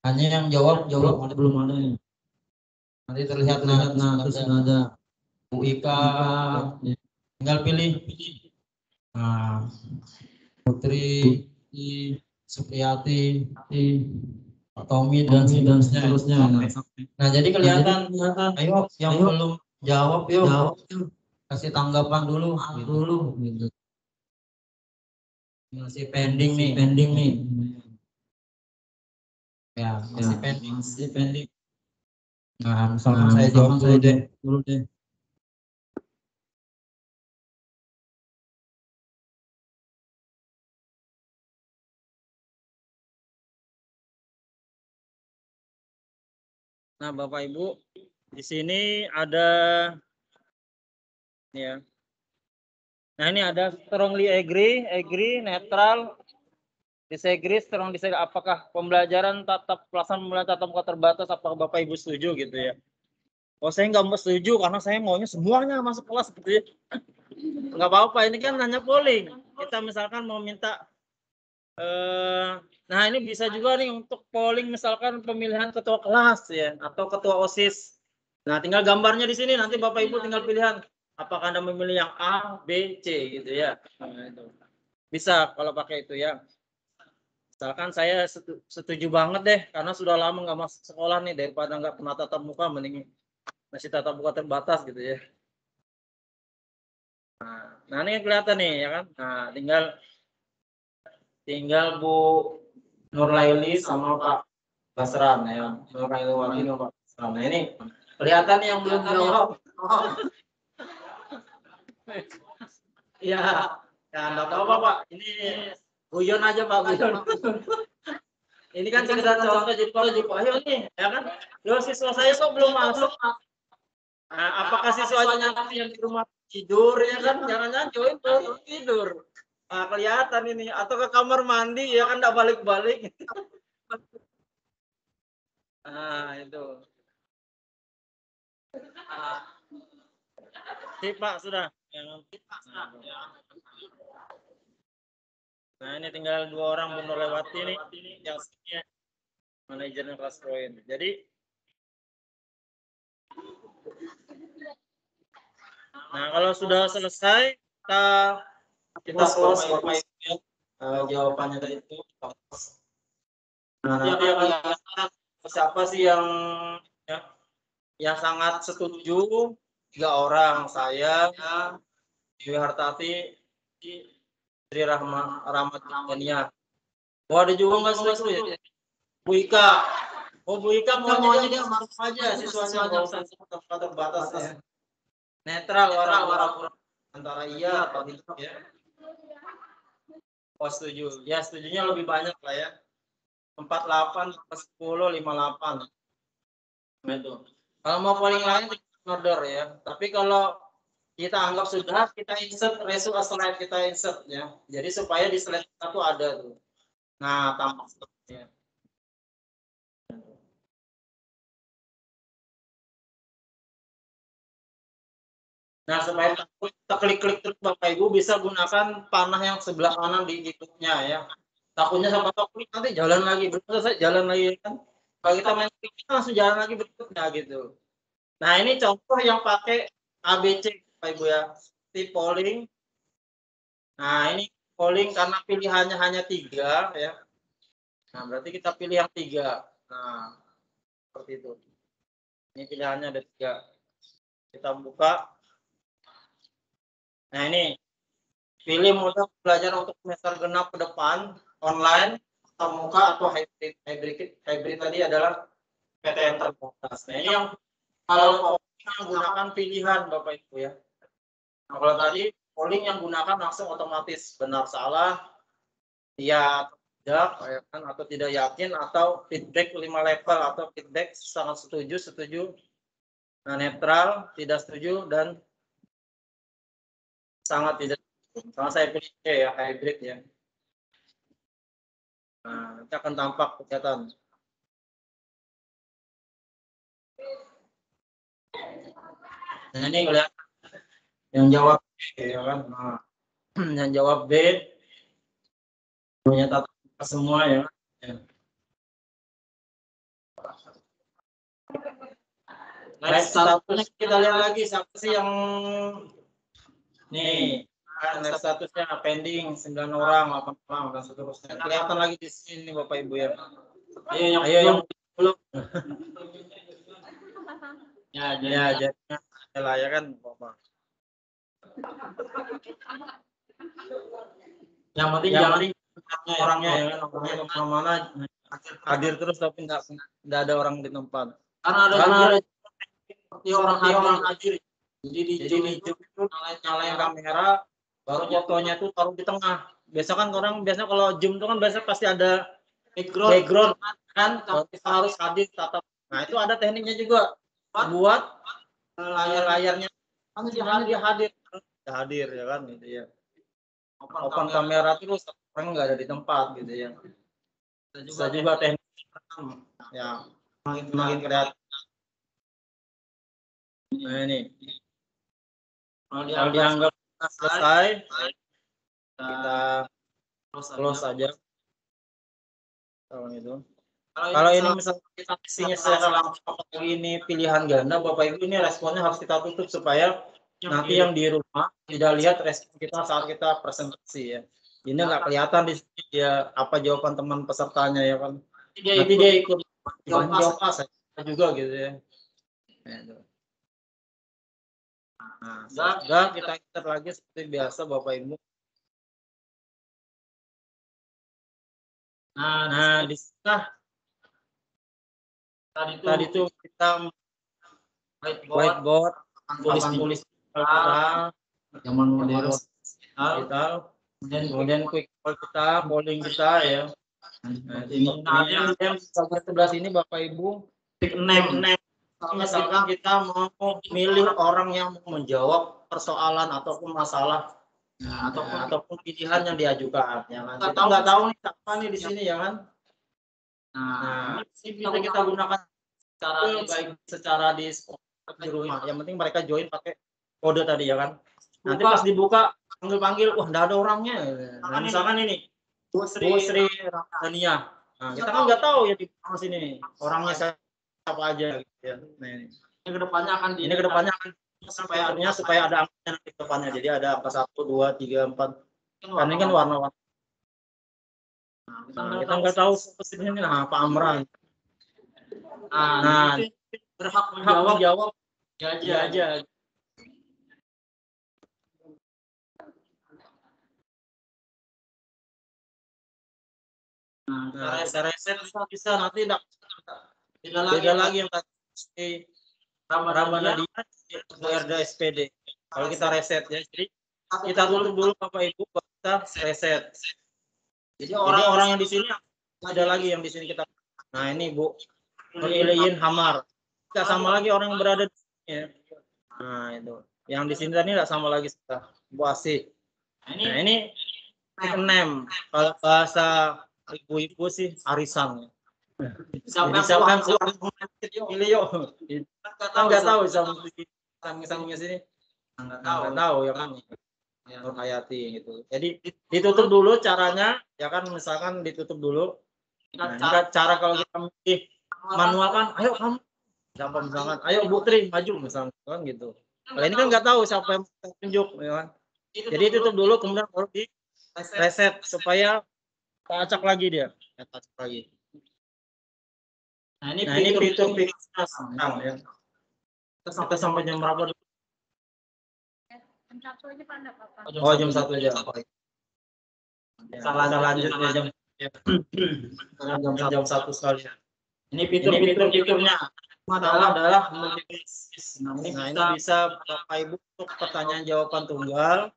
Hanya yang jawab belum ada nih. Nanti terlihat sudah ada Bu Ika, tinggal pilih. Nah, Putri, Supriyati, Pak Tommy dan seterusnya. Nah, jadi kelihatan. Ayo yang belum jawab yuk. Kasih tanggapan dulu gitu. Masih pending nih. Ya, masih pending. Nah, misalkan saya jawab dulu deh. Nah, Bapak Ibu, di sini ada ya. Nah, ini ada strongly agree, netral, disagree, strong disagree. Apakah pembelajaran pelaksanaan pembelajaran tatap muka terbatas, apakah Bapak Ibu setuju gitu ya? Oh, saya nggak setuju karena saya maunya semuanya masuk kelas gitu ya. Nggak apa-apa, ini kan hanya polling. Kita misalkan mau minta nah ini bisa juga nih untuk polling misalkan pemilihan ketua kelas ya atau ketua OSIS. Nah, tinggal gambarnya di sini, nanti Bapak Ibu tinggal pilihan apakah Anda memilih yang A, B, C gitu ya. Nah, itu. Bisa kalau pakai itu ya. Misalkan saya setuju banget deh karena sudah lama nggak masuk sekolah nih, daripada nggak pernah tatap muka mending masih tatap muka terbatas gitu ya. Nah ini kelihatan nih ya kan. Nah, tinggal Bu Nurlaili sama Pak Basran ya. Nurlaili sama Pak Basran. Nah, ini kelihatan yang belum jawab. Iya. Ya, enggak apa-apa, Pak. Ini guyon aja, Pak, guyon. Ini kan sekedar contoh jadi Pak. Ayo nih, ya kan? Loh, siswa saya kok belum masuk? Nah, apakah siswanya nanti yang di rumah tidur ya kan? Jangan-jangan join tidur. Nah, kelihatan ini atau ke kamar mandi ya kan enggak balik-balik. Nah, itu. Sip, Pak, sudah. Nah, ini tinggal 2 orang Bu Nurlewati nih yang manajernya kelas poin. Jadi nah, kalau sudah selesai kita close Bapak Ibu ya. Jawabannya tadi itu. Nah, siapa sih yang sangat setuju? 3 orang, saya, Dewi Hartati, Sri Rahmat Jania. Oh, ada juga nggak setuju ya? Bu Ika. Oh, Bu Ika maunya dia masuk aja siswanya nggak usah terbatas ya. Netral orang antara iya atau tidak ya. Oh, setuju. Ya, setujunya lebih banyak lah ya. 48 10 58. Itu. Kalau mau polling lain order ya. Tapi kalau kita anggap sudah, kita insert slide kita insert ya. Jadi supaya di slide satu ada tuh. Nah, tampak sepertinya. Nah, supaya kita klik-klik terus Bapak Ibu bisa gunakan panah yang sebelah kanan di YouTube-nya ya. Takutnya sama klik nanti jalan lagi, berikutnya jalan lagi kan. Kalau kita main klik kita langsung jalan lagi berikutnya gitu. Nah, ini contoh yang pakai ABC Bapak Ibu ya. Di polling. Nah, ini polling karena pilihannya hanya 3 ya. Nah, berarti kita pilih yang 3. Nah, seperti itu. Ini pilihannya ada 3. Kita buka. Nah, ini pilih mode belajar untuk semester genap ke depan, online, tatap muka atau hybrid. Hybrid tadi adalah PTN terbatas. Nah, ini yang kalau menggunakan pilihan Bapak Ibu ya. Nah, kalau tadi polling yang gunakan langsung otomatis benar salah, ya tidak, ya kan, atau tidak yakin, atau feedback 5 level, atau feedback sangat setuju, setuju, nah, netral, tidak setuju, dan sangat tidak setuju. Sama saya pilih C ya, hybrid ya. Nah, nanti akan tampak kelihatan. Nah, ini kelihatan yang jawab B, ya kan. Nah, yang jawab B punya tata semua ya. Next statusnya kita lihat lagi siapa sih yang nih, next statusnya pending 9 orang, 8 orang dan seterusnya. Kelihatan lagi di sini Bapak Ibu ya. Ayo yang belum. Ya jadinya lah ya kan Bapak. Yang penting jangan orangnya ya kan, orangnya kemana-mana hadir terus tapi nggak ada orang di tempat. Karena ada orang hadir. Jadi di Zoom itu nyalain kamera, baru fotonya itu taruh di tengah. Biasa kan orang biasanya kalau Zoom itu kan biasa pasti ada background kan, kita harus hadir tatap. Nah itu ada tekniknya juga buat layarnya dia hadir ya kan gitu ya. Open kamera terus orang nggak ada di tempat gitu ya. Bisa juga teknik ya makin kreatif. Nah ini kalau dianggap selesai kita close saja. Kalau ini misalnya kita isinya secara langsung apalagi ini pilihan ganda Bapak Ibu, ini responnya harus kita tutup supaya nanti yang di rumah tidak lihat respon kita saat kita presentasi ya. Ini nggak kelihatan di sini dia apa jawaban teman pesertanya ya kan. Nanti dia ikut jawab saya juga gitu ya. Nah, enggak kita lagi seperti biasa Bapak Ibu. Nah di sana tadi itu kita whiteboard, tulis kita, zaman modern kita, kemudian quick call kita, polling kita ya. Nah, ini yang sebelah sini Bapak Ibu, pick name. Misalkan kita mau milih orang yang mau menjawab persoalan ataupun masalah, ataupun pilihan yang diajukan. Ya kan? Kita nggak tahu nih siapa nih di sini ya kan. Nah, ini bisa kita gunakan baik secara di rumah. Yang penting mereka join pakai kode tadi ya kan. Nanti pas dibuka panggil-panggil, wah nggak ada orangnya. Nah, misalkan ini Bu Sri Ramadhania. Nah, kita kan nggak tahu ya di sini orangnya siapa aja. Gitu ya. Nah, ini kedepannya akan supaya ada angkanya di depannya. Jadi ada angka 1, 2, 3, 4. Kan ini kan warna-warna. Nah, kita nggak tahu sepertinya nah, Pak Amran. Nah, berhak menjawab aja. Nah, reset bisa nanti beda lagi yang tadi Ramadhania Erda SPD. Kalau kita reset ya, jadi kita tutup dulu Bapak Ibu, kita reset. Jadi orang yang di sini ada lagi yang di sini kita. Nah ini Bu Iliin Hamar. Tidak sama lagi orang yang berada di sini ya. Nah itu. Yang di sini tadi tidak sama lagi kita. Bu Asih. Nah ini name. Kalau bahasa ibu-ibu sih arisan. Jadi siapa yang pilih yuk. Nggak tahu samping-sampingnya sini. Nggak tahu ya kan. Nur Hayati gitu. Jadi ditutup dulu caranya ya kan, misalkan ditutup dulu. Nah, cara kalau kita milih manual kan, ayo kamu siapa misalkan, ayo Bu Tri maju misalkan kan gitu. Kalau ini kan nggak tahu siapa yang tunjuk ya kan. Jadi tutup dulu kemudian baru di reset supaya acak lagi dia. Acak lagi. Nah ini fitur sekarang ya. Kita sampai jam berapa dulu? Jam 1 aja Pak, enggak apa-apa. Oh jam 1 aja. Salah lanjut ya jam 1 sekali. Ini fiturnya adalah multiple choice. Nah ini bisa Bapak Ibu untuk pertanyaan jawaban tunggal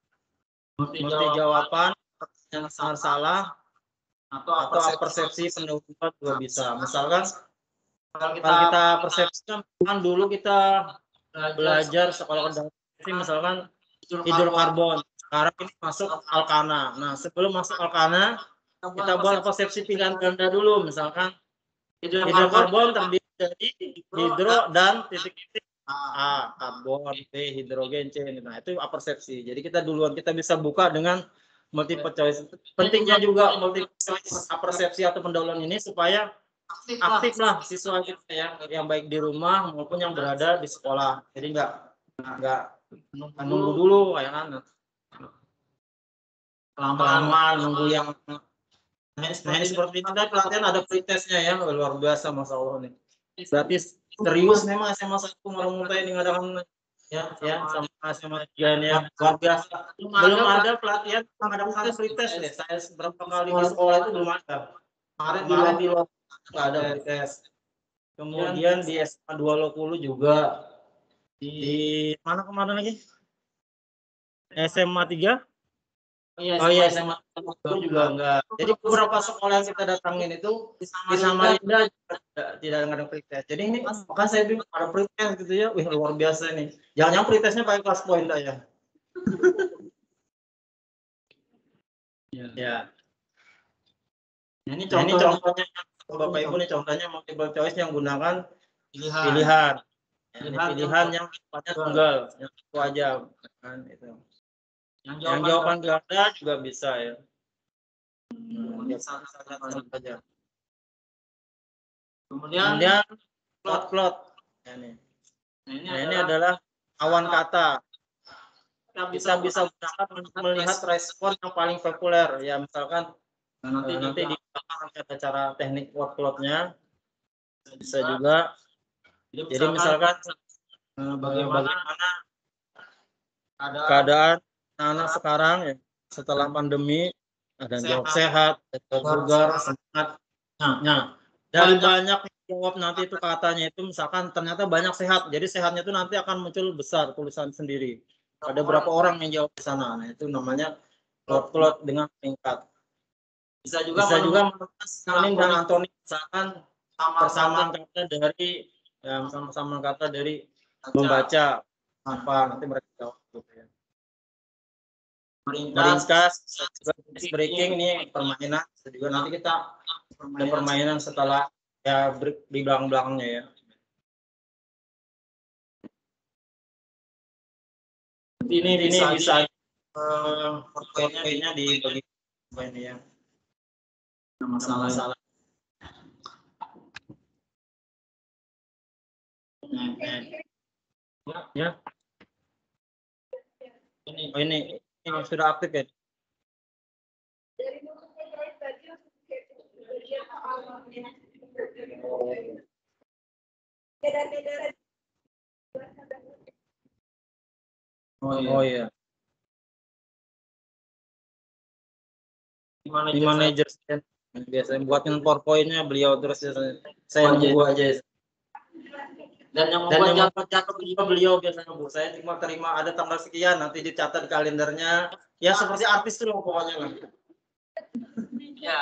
multi jawaban yang salah atau persepsi pendahuluan juga bisa. Misalkan kalau kita persepsikan, kan dulu kita belajar sekolah kendali misalkan hidrokarbon, sekarang ini masuk alkana. Nah, sebelum masuk alkana kita buat persepsi pilihan ganda dulu, misalkan hidrokarbon terdiri dari hidro dan titik-titik A, karbon, B, hidrogen, C. Nah, itu persepsi. Jadi kita duluan kita bisa buka dengan multiple choice. Pentingnya juga multiple choice persepsi atau pendahuluan ini supaya aktif lah siswa kita ya, yang baik di rumah maupun yang berada di sekolah. Jadi nggak nunggu dulu ya kan, lama nunggu yang nah ini seperti ini kan pelatihan ada pretestnya ya, luar biasa Masya Allah nih. Berarti serius memang SMA 1 Marumultai ini ngadakan ya sama SMA 3 nih ya, luar biasa. Belum ada pelatihan mengadakan pretest deh. Saya beberapa kali di sekolah itu belum ada. Kemarin di luar nggak ada pretest. Kemudian di SMA 2 Lokulu juga, di mana kemarin lagi? SMA 3? Oh iya, SMA 2 juga enggak. Jadi beberapa sekolah yang kita datangin itu di Samarinda tidak ada pretest. Jadi ini makanya saya bilang ada pretest gitu ya. Wih, luar biasa nih. Jangan-jangan pretestnya pakai kelas poin ya. Ya. Ini contohnya Bapak Ibu nih, contohnya multiple choice yang gunakan pilihan. Pilihan yang sifatnya tunggal, yang satu aja kan itu. Yang jawaban ganda juga bisa ya. Saja. Kemudian plot. Ini adalah awan kata. Bisa gunakan untuk melihat respon yang paling populer ya, misalkan nanti di belakang ada cara teknik word plotnya bisa juga. Jadi misalkan bagaimana keadaan anak sekarang ya setelah pandemi, ada yang jawab sehat, bugar, semangat. Nah, dari banyak jawab nanti itu katanya itu misalkan ternyata banyak sehat, jadi sehatnya itu nanti akan muncul besar tulisan sendiri. Ada berapa orang yang jawab di sana, nah itu namanya plot dengan tingkat. Bisa juga menemukan sinonim dan antonim, misalkan persamaan kata dari sama-sama kata dari membaca apa, nanti mereka jawab gitu ya. Meringkas, breaking ini permainan juga, nanti kita permainan setelah ya di belakang-belakangnya ya. Ini bisa poinnya dibagi poin ya. Masalah. Ya. Ini sudah aktif ya. Oh iya. Di manajer biasanya buatin PowerPoint-nya beliau terus saya nunggu aja. Dan yang membuat catat juga beliau biasanya Bu. Saya cuma terima ada tanggal sekian, nanti dicatat kalendernya. Ya seperti artis tuh pokoknya lah.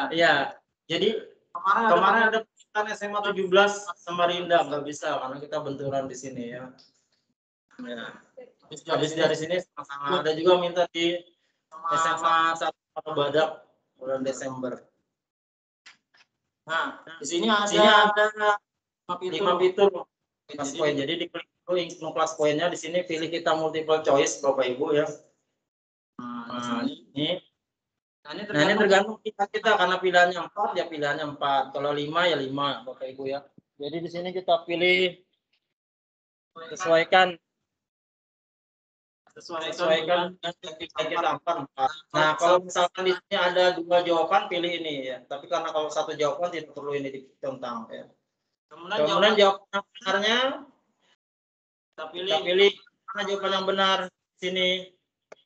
Ya. Jadi kemarin ada kan SMA 17 Samarinda nggak bisa karena kita benturan di sini ya. Habis dari sini sama ada juga minta di SMA 1 Badak bulan Desember. Nah, di sini ada 5 fitur kelas poin. Jadi diklik dulu kelas poinnya, di sini pilih kita multiple choice Bapak Ibu ya. Nah, ini tergantung kita karena pilihannya 4 ya pilihannya 4. Kalau 5 ya 5 Bapak Ibu ya. Jadi di sini kita pilih sesuaikan dengan kita 4. Nah, kalau misalkan di sini ada 2 jawaban pilih ini ya. Tapi karena kalau 1 jawaban tidak perlu ini ditentang ya. Kemudian jawaban benarnya kita pilih mana jawaban yang benar. Sini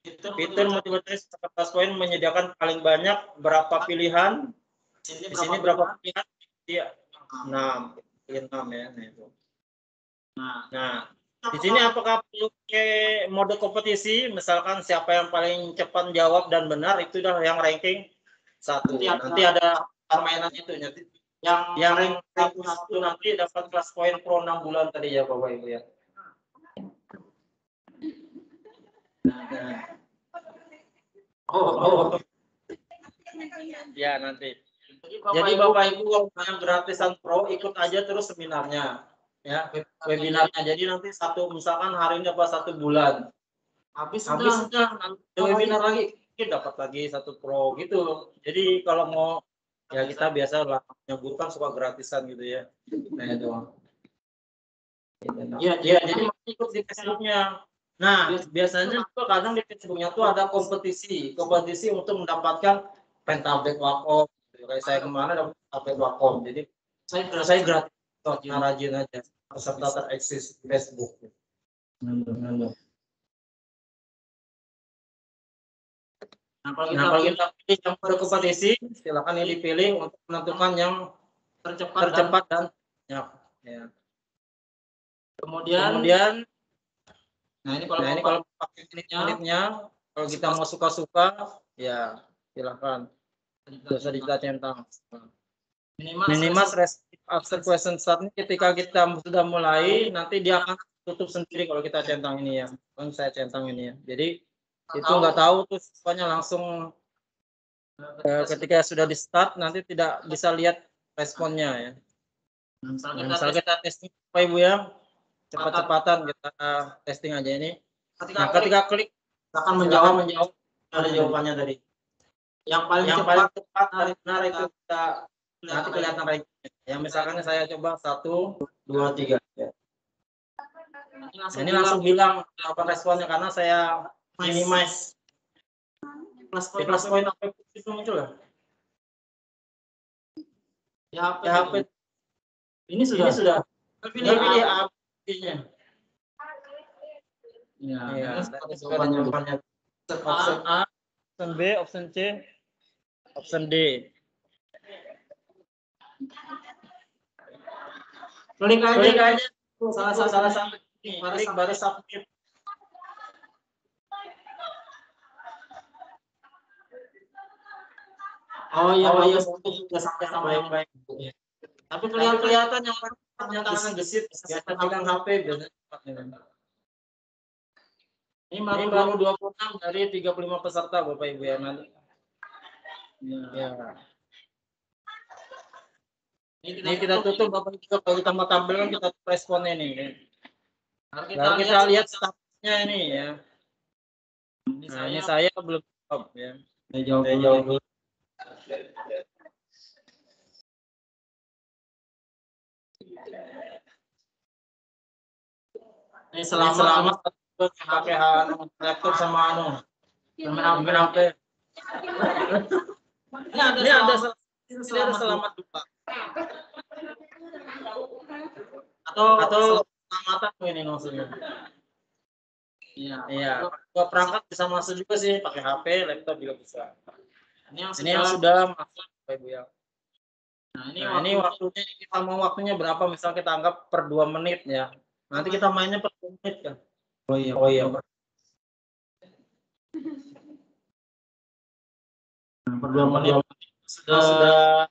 fitur multiple choice kelas poin menyediakan paling banyak berapa pilihan. Di sini berapa pilihan? Iya. 6 ya. Nah itu. Nah, Di sini apakah perlu pakai mode kompetisi? Misalkan siapa yang paling cepat jawab dan benar itu dah yang ranking 1. Nanti ada permainan itu nanti. Yang ranking 1 nanti dapat plus poin pro 6 bulan tadi ya Bapak Ibu ya. Oh. Ya nanti. Jadi Bapak Ibu kalau yang gratisan pro ikut aja terus seminarnya. Ya, webinarnya. Jadi nanti misalkan hari ini dapat 1 bulan. Habis sudah nanti webinar lagi mungkin dapat lagi 1 pro gitu. Jadi kalau mau ya kita biasa lah nyebutkan suka gratisan gitu ya. Nah itu. Iya, jadi ikut di Facebooknya. Nah, biasanya juga kadang di Facebooknya tuh ada kompetisi untuk mendapatkan pentablet Wacom. Kayak saya kemana dapat tablet Wacom. Jadi saya gratis, rajin aja. Peserta tereksis di Facebook. Nah, kalau kita pilih yang berkompetisi, silakan ini dipilih untuk menentukan yang tercepat dan ya. Kemudian, nah ini kalau pakai menitnya, kalau kita mau suka-suka, ya silakan. Bisa kita centang. Minimal after question start ini ketika kita sudah mulai, nanti dia akan tutup sendiri kalau kita centang ini ya. Kan saya centang ini ya. Jadi itu nggak tahu tuh siswanya langsung ketika sudah di start nanti tidak bisa lihat responnya ya. Misalnya kita testing Bapak Ibu ya, cepat-cepatan kita testing aja ini. Nah, ketika klik akan menjawab ada jawabannya tadi. Yang paling cepat hari benar itu kita nanti kelihatan rankingnya. Ya misalkan saya coba 1, 2, 3. Ya. Ini langsung bilang apa responnya karena saya minimize plus poin apa itu muncul ya? Ya HP. Ini sudah. Pilih A-nya. Ya, jawabannya. Option A, option B, option C, option D. Klik aja. Salah satu. Klik baru submit. Oh iya sudah sampai baik. Tapi kelihatan yang tangan gesit biasa pegang HP biasanya. Ini baru 26 dari 35 peserta Bapak Ibu ya nanti. Ya. Ini kita tutup Bapak Ibu kalau kita mau tampilkan kita responnya nih. Lalu kita lihat statusnya ini ya. Nah, ini saya belum jawab ya. Saya jawab dulu. Ini selamat pakai laptop sama main HP. Ini ada selamat juga. Atau selamatan ini maksudnya. Iya. Perangkat bisa masuk juga sih, pakai HP, laptop juga bisa. Ini yang sudah masuk Bapak Ibu ya. Nah, ini waktunya kita mau waktunya berapa? Misal kita anggap per 2 menit ya. Nanti kita mainnya per 2 menit kan. Oh iya. Per 2 menit sudah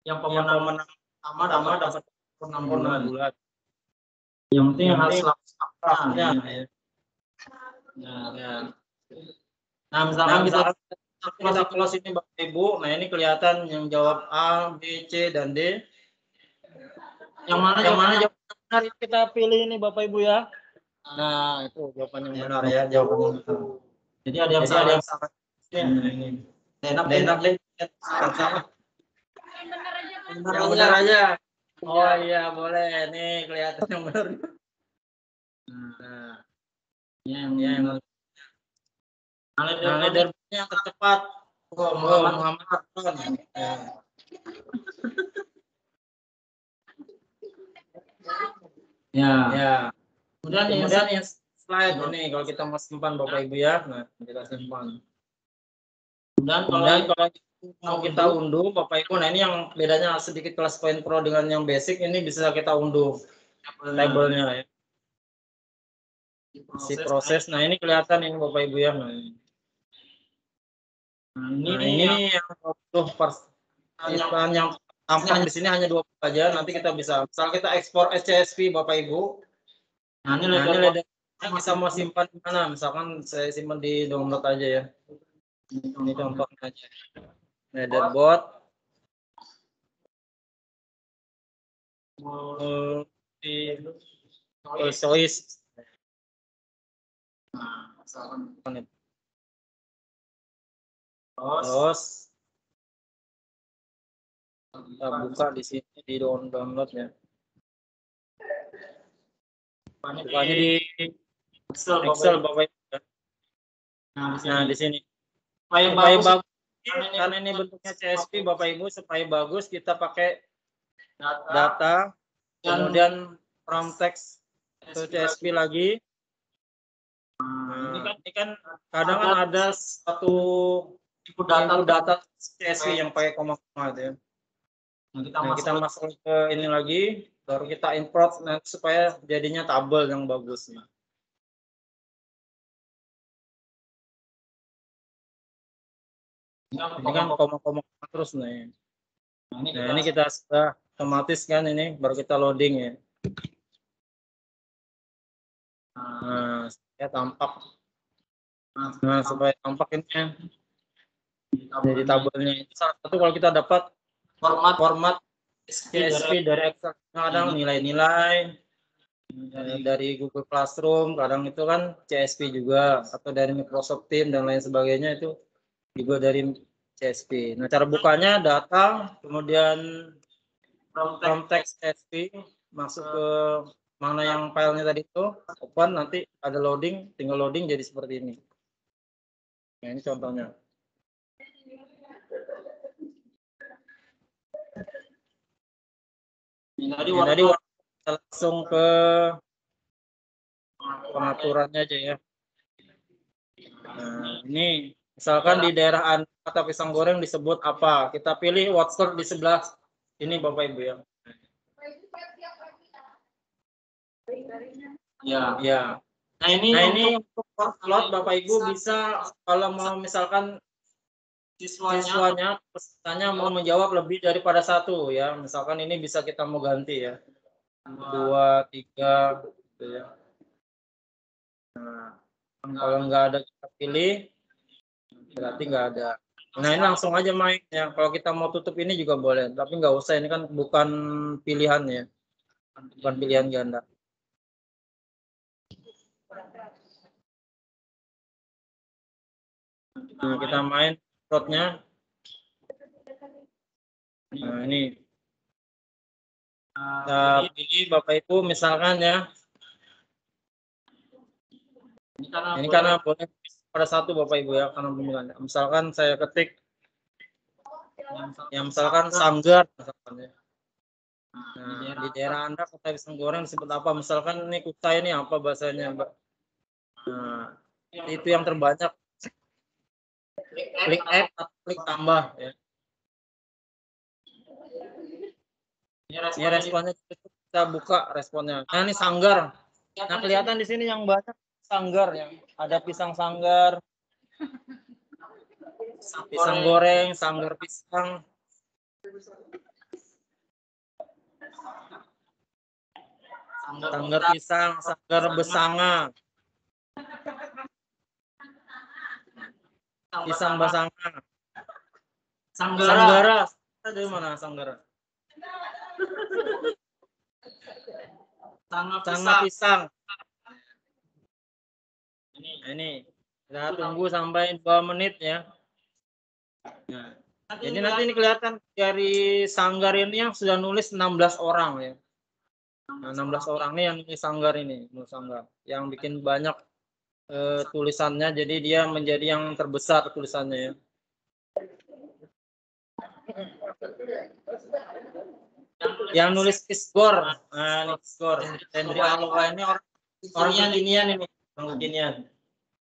yang pemenang pertama dapat 6 bulan. Yang penting harus lakukannya ya. Nah, misalkan kita close ini Bapak Ibu. Nah, ini kelihatan yang jawab A, B, C dan D. Yang mana jawaban benar kita pilih ini Bapak Ibu ya. Nah, itu jawaban yang benar ya, jawaban yang benar. Jadi ada yang salah. Ini. Enak deh. Sama. Yang benar aja. Oh iya, boleh. Nih kelihatan yang benar. Nah. Yang leaderboardnya yang tercepat. Muhammad Arfan. Ya. Kemudian yang slide ini kalau kita mau simpan Bapak Ibu ya. Nah, kita simpan. Kemudian kalau mau kita unduh Bapak Ibu, nah ini yang bedanya sedikit kelas poin pro dengan yang basic ini bisa kita unduh tabelnya ya. si proses. Nah ini kelihatan ini Bapak Ibu ya. Nah ini yang 20% yang tampak di sini hanya 20 aja. Nanti kita bisa, misal kita ekspor CSV Bapak Ibu. Nah ini leaderboard bisa mau simpan di mana? Misalkan saya simpan di download aja ya. Ini contohnya aja. Leaderboard. Di choice. Nah, misalkan terus kita buka di sini di downloadnya. Bukanya di Excel Bapak Ibu. Nah di sini. Supaya bagus karena ini bentuknya CSV Bapak Ibu, supaya bagus kita pakai data, kemudian from text ke CSV lagi. Nah, ini kan kadang kan ada satu input data CSV yang pakai koma-koma gitu ya. Nah, kita masuk ke ini lagi, baru kita import nanti supaya jadinya tabel yang bagus. Ini kan koma-koma terus nih. Nah, ini kita sudah otomatis kan ini, baru kita loading ya. Nah, supaya tampak. Nah, supaya tampak ini ya. Jadi tabelnya itu salah satu kalau kita dapat format CSV dari Excel, kadang nilai-nilai dari Google Classroom, kadang itu kan CSV juga, atau dari Microsoft Teams dan lain sebagainya itu juga dari CSV. Nah, cara bukanya data, kemudian from text CSV, masuk ke mana yang filenya tadi itu, open, nanti ada loading, tinggal loading jadi seperti ini. Nah, ini contohnya. Tadi kita langsung ke pengaturannya aja ya. Nah, ini misalkan di daerah Anda kata pisang goreng disebut apa? Kita pilih word di sebelah ini Bapak Ibu ya. Ya. Nah ini untuk slot Bapak Ibu bisa kalau mau misalkan siswanya pesertanya mau menjawab lebih daripada satu ya. Misalkan ini bisa kita mau ganti ya. 2, 3 gitu ya. Nah, kalau nggak ada kita pilih berarti nggak ada. Nah ini langsung aja main ya. Kalau kita mau tutup ini juga boleh, tapi nggak usah. Ini kan bukan pilihan ya, bukan pilihan ganda. Nah kita main slotnya. Nah ini kita pilih Bapak Ibu misalkan ya. Ini karena boleh pada satu Bapak Ibu ya, karena pemilihan. Misalkan saya ketik yang misalkan sanggar misalkan ya. Nah, di daerah Anda kota pisang goreng disebut apa? Misalkan ini kutai ini apa bahasanya, Mbak? Nah, itu yang terbanyak. Klik add atau klik tambah ya. Ini responnya kita buka responnya. Nah, ini sanggar. Nah, kelihatan di sini yang banyak sanggar ya. Ada pisang sanggar, pisang goreng, sanggar pisang. Sanggar pisang, sanggar besanga. Pisang basanga. Sanggara. Dari mana sanggara? Sanga pisang. Ini kita tunggu sampai 2 menit ya. Nah, jadi nanti ini kelihatan dari sanggar ini yang sudah nulis 16 orang ya. Nah, 16 orang nih yang nulis sanggar ini, nulis sanggar. Yang bikin banyak tulisannya, jadi dia menjadi yang terbesar tulisannya ya. Yang nulis Isgor, nah ini Isgor. Hendri Aloha ini orangnya ginian ini, orang ginian.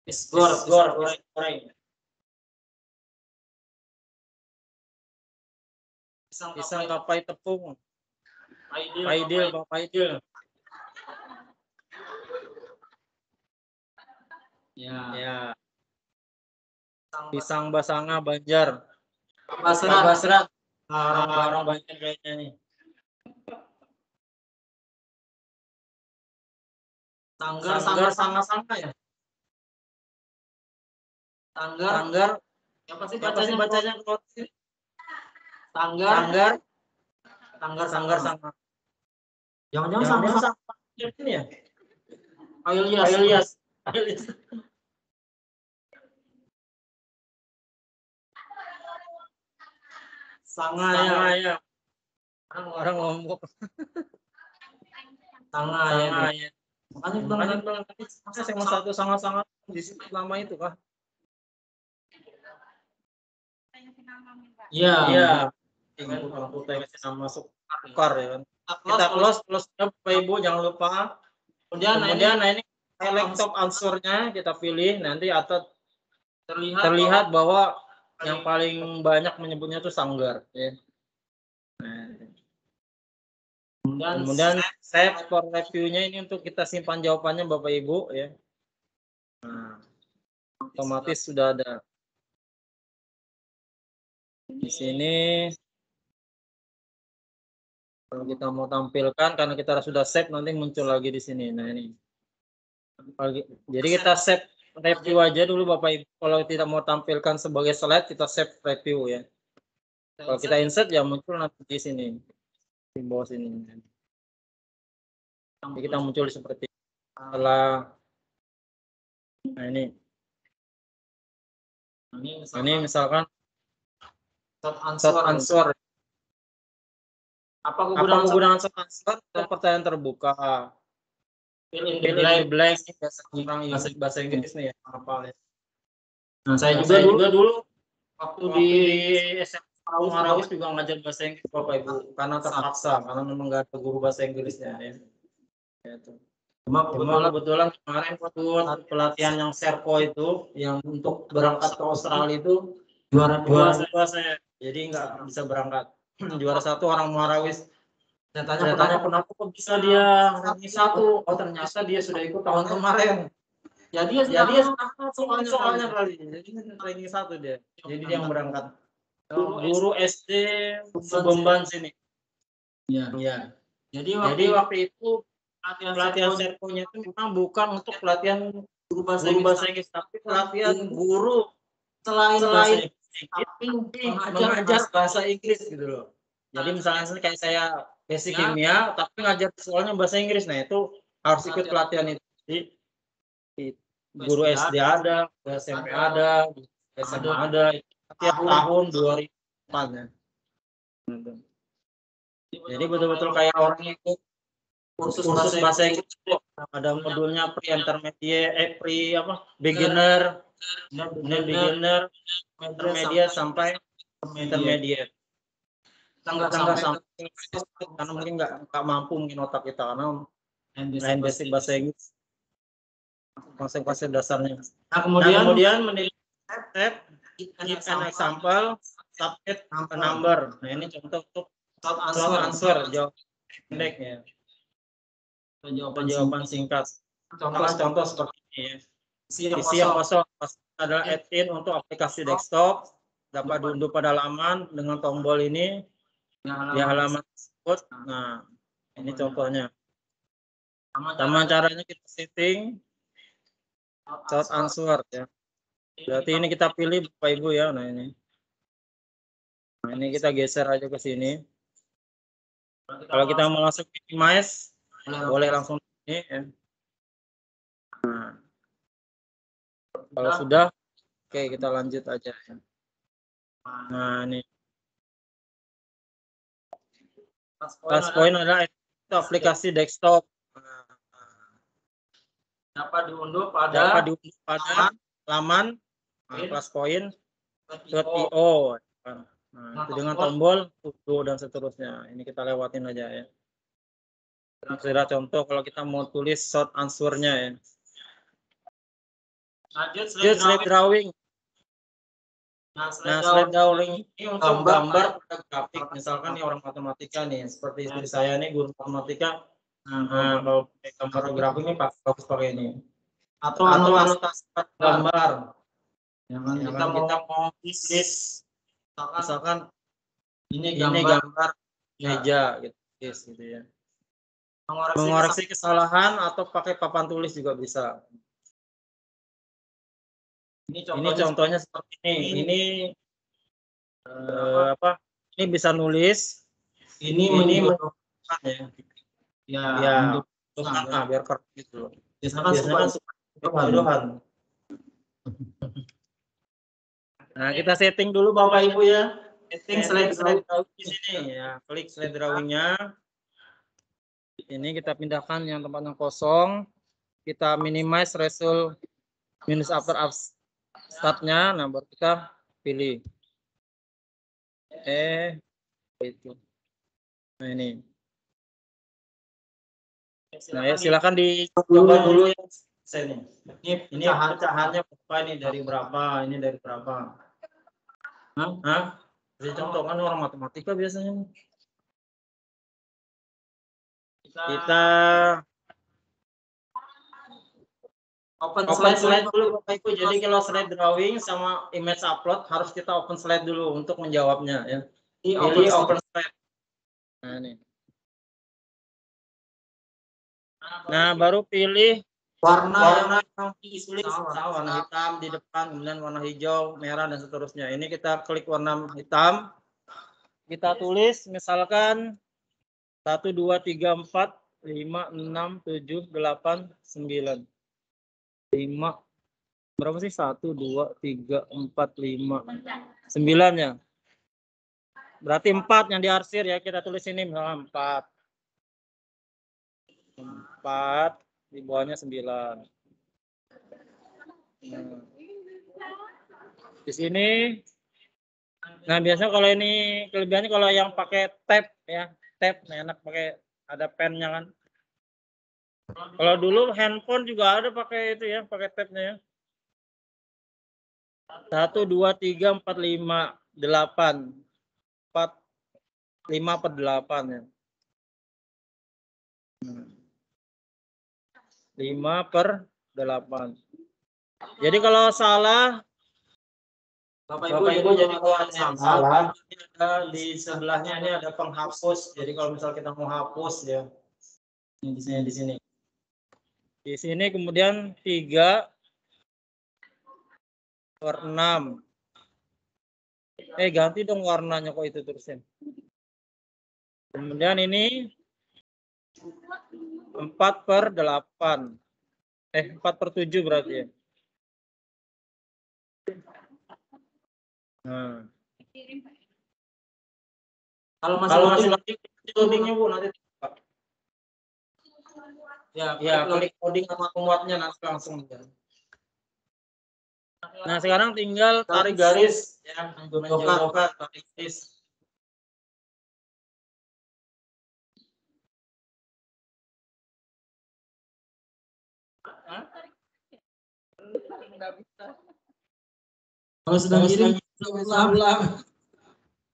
Isgor, goreng. Pisang kapai tepung. Paidil, Bapak Paidil. Ya. Pisang Basanga Banjar. Basra. Orang Banjar kayaknya nih. Sanggar sama-sama ya. Sanggar. Apa sih bacanya? Sanggar sama. Jangan-jangan sama ini ya. Alias. Sanga ya. Orang ngomong. Sanga ya. Makanya bilang tadi sama satu sangat-sangat di situ lama itu kah? Iya. Tinggal orang putih kasih nama masuk akar ya kan. Kita close Bapak Ibu jangan lupa. Kemudian ini laptop answernya kita pilih nanti atau terlihat bahwa yang paling banyak menyebutnya itu Sanggar ya. Kemudian save for review-nya ini untuk kita simpan jawabannya Bapak Ibu ya. Nah, otomatis sudah ada di sini. Kalau kita mau tampilkan karena kita sudah save nanti muncul lagi di sini. Nah ini. Jadi kita save review aja dulu Bapak Ibu. Kalau tidak mau tampilkan sebagai slide kita save review ya. Kalau kita insert ya muncul nanti di sini. Di bawah sini. Jadi kita muncul seperti setelah ini misalkan short answer. Apa kegunaan short answer? Pertanyaan terbuka. Fill in the blank bahasa Inggris nih ya. Apa ya? Nah, saya juga dulu waktu di SMA Marawis juga ngajar bahasa Inggris Bapak Ibu karena terpaksa karena memang nggak ada guru bahasa Inggrisnya ya. Cuma kebetulan kemarin waktu pelatihan yang Serpo itu yang untuk berangkat ke Australia itu juara dua saya jadi nggak bisa berangkat. Juara 1 orang Marawis. Tanya kenapa kok bisa dia ranking 1? Oh ternyata dia sudah ikut tahun kemarin. Jadi dia soalnya kali. Jadi ranking 1 dia. Jadi dia yang berangkat. Guru SD Sebemban sini. Iya. Jadi waktu itu pelatihan Serpo-nya itu memang bukan untuk pelatihan guru bahasa Inggris, tapi pelatihan guru selain mengajar bahasa Inggris gitu loh. Jadi misalnya kayak saya basic kimia, tapi ngajar soalnya bahasa Inggris, nah itu harus ikut pelatihan itu. Jadi guru SD ada, SMP ada, SMA ada, tiap tahun 2004 ya. Jadi betul-betul kayak orang ikut kursus bahasa Inggris ada modulnya pre-intermediate, beginner, intermediate sampai intermediate. Kita nggak sampai karena mungkin nggak mampu mungkin otak kita karena lain basic bahasa Inggris konsep-konsep dasarnya. Nah kemudian menilai give an example, submit a number. Nah ini contoh untuk short answer jawab pendek ya. Jawaban singkat. Contoh seperti ini. Isi yang kosong adalah add-in untuk aplikasi desktop dapat diunduh pada halaman dengan tombol ini di halaman tersebut. Nah, ini contohnya. Sama caranya kita setting short answer ya. Berarti ini kita pilih Bapak Ibu ya. Nah ini. Nah, ini kita geser aja ke sini. Kalau kita mau langsung minimize boleh langsung ini ya. Nah, kalau sudah, oke kita lanjut aja. Nah ini plus point adalah itu aplikasi desktop. Dapat diunduh pada laman plus point .io. Nah, itu dengan tombol unduh dan seterusnya. Ini kita lewatin aja ya. Sudah contoh kalau kita mau tulis short answer-nya ya. Lanjut slide drawing. Nah, slide drawing ini untuk gambar pada grafik. Misalkan nih orang matematika nih, seperti istri saya nih guru matematika. Nah, kalau gambar grafik ini bagus pakai ini. atau anotasi gambar. Kita mau bisnis, misalkan ini gambar meja gitu ya. Mengoreksi kesalahan atau pakai papan tulis juga bisa. Ini contohnya seperti ini. Ini bisa nulis. Ini menyebutkan ya. Biar keren gitu. Biasanya suka kebodohan. Nah, kita setting dulu Bapak Ibu ya. Setting slide drawing di sini ya. Klik slide drawingnya. Ini kita pindahkan yang tempat yang kosong. Kita minimize result minus after startnya. Nah, baru kita pilih. Itu. Nah, ini. Nah, ya silakan dicoba dulu ya. Ini pecahannya berapa ini dari berapa? Ini dari berapa? Jadi contoh kan orang matematika biasanya. Kita open slide dulu Bapak Ibu. Jadi kalau slide drawing sama image upload harus kita open slide dulu untuk menjawabnya ya. Pilih open slide. Nah, ini. Nah, baru pilih warna yang ditulis, warna hitam di depan, kemudian warna hijau, merah dan seterusnya. Ini kita klik warna hitam. Kita tulis misalkan 1 2 3 4 5 6 7 8 9. 5 berapa sih? 1 2 3 4 5 9 ya. Berarti 4 yang diarsir ya, kita tulis ini misalnya 4 di bawahnya 9. Di sini. Nah, biasanya kalau ini kelebihannya kalau yang pakai tab ya, tab enak pakai ada pennya kan. Kalau dulu handphone juga ada pakai itu ya, pakai tabnya ya. 1 2 3 4 5 8 4 5 per 8 ya. 5 per 8. Jadi kalau salah Bapak Ibu jadi kalau ada yang salah ada di sebelahnya ini ada penghapus. Jadi kalau misal kita mau hapus ya. Ini di sini. Di sini kemudian 3 per 6. Ganti dong warnanya kok itu terusin. Kemudian ini 4 per 8. 4 per 7 berarti ya. Nah. Kalau masih codingnya Bu nanti. Ya, klik coding sama muatnya nanti langsung. Nah, sekarang tinggal tarik garis ya, menjauhkan tarik garis. Kalau sedang ini ulang.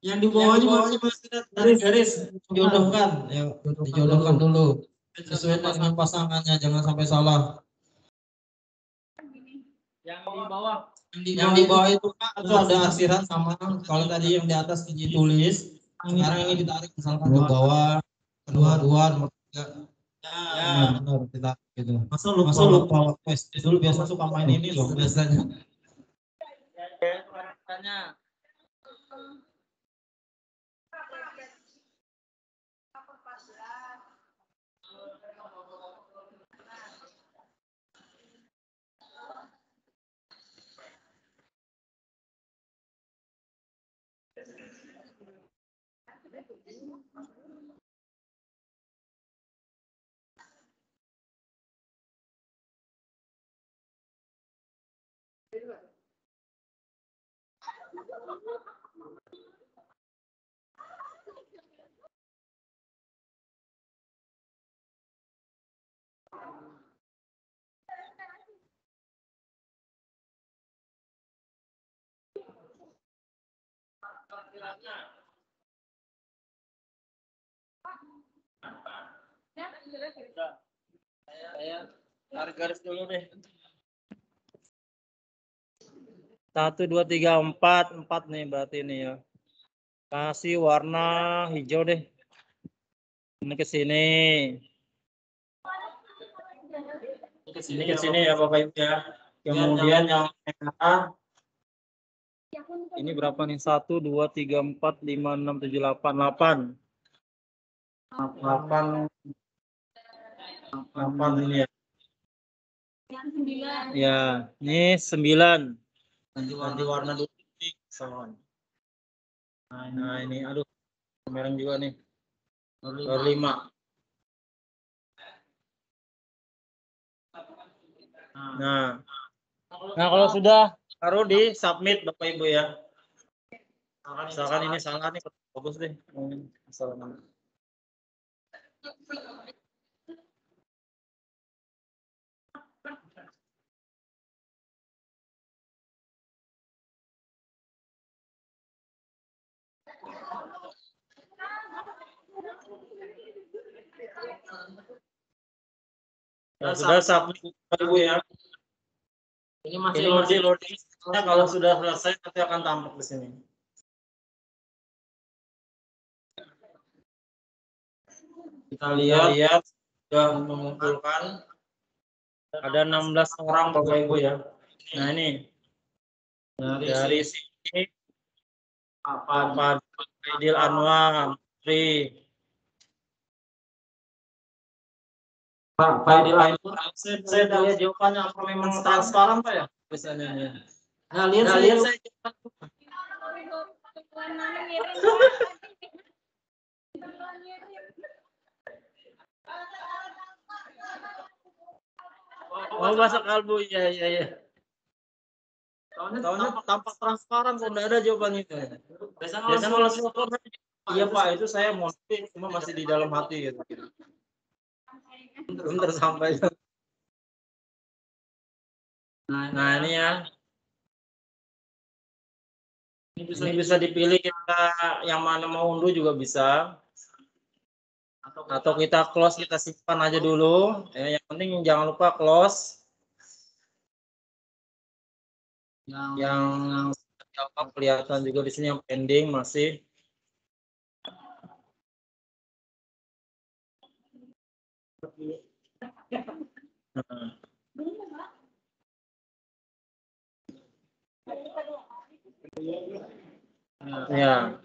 Yang di bawahnya masih garis dijodohkan, ya, dijodohkan dulu. Sesuai dengan pasangannya, jangan sampai salah. Yang di bawah itu itu ada arsiran sama. Kalau tadi yang di atas ditulis, sekarang ini ditarik misalkan ke bawah, kedua, nomor 3. Ya, benar kita gitu. Masa lupa quest dulu biasa suka main ini loh biasanya. Saya tarik garis dulu deh. 1, 2, 3, 4. 4 nih berarti ini ya. Kasih warna hijau deh. Ini ke sini. Ini ke sini ya Bapak Ibu ya. Kemudian yang merah. Ini berapa nih? 1, 2, 3, 4, 5, 6, 7, 8. 8. 8 ini ya. Ya, ini 9. Ganti warna dulu. Nah, ini aduh merah juga nih. Baru 5. Nah, kalau sudah taruh di submit Bapak Ibu ya. Misalkan ini salah nih, fokus deh. Salah. Ya, sudah submit Bapak Ibu ya. Ini masih loading. Kalau sudah selesai nanti akan tampak di sini. Kita lihat sudah mengumpulkan ada 16 orang Bapak Ibu ya. Nah ini dari sini apa Aidil Anwar, Pak Aidil Anwar, saya lihat jawabannya apa memang transparan Pak ya biasanya. Nah lihat saya oh bahasa kalbu iya. Tahunnya tampak transparan kok enggak ada jawaban itu. Biasanya kalau sudah iya Pak itu saya mau cuma masih di dalam hati gitu. Belum tersampai. Nah ini ya. Ini bisa dipilih kita yang mana mau unduh juga bisa. Atau kita close, kita simpan aja dulu. Yang penting jangan lupa close. Yang kelihatan juga di sini yang pending masih. Ya.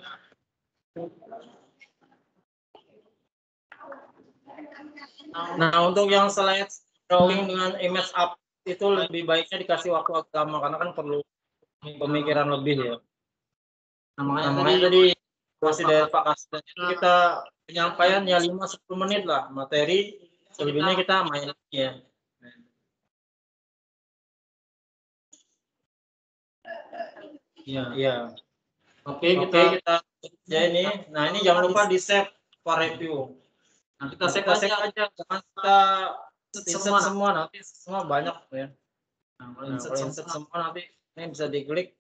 Nah, untuk yang slide drawing dengan image up itu lebih baiknya dikasih waktu agak lama karena kan perlu pemikiran lebih ya. Namanya tadi masih dari Pak Kasdan itu kita penyampaian ya 5-10 menit lah materi, selebihnya kita main ya. Iya. Oke, kita ya ini. Nah, ini jangan lupa di-save for review. Nah, kita save aja, jangan kita insert semua nanti semua banyak ya. Nah, kalau insert semua nanti ini bisa diklik.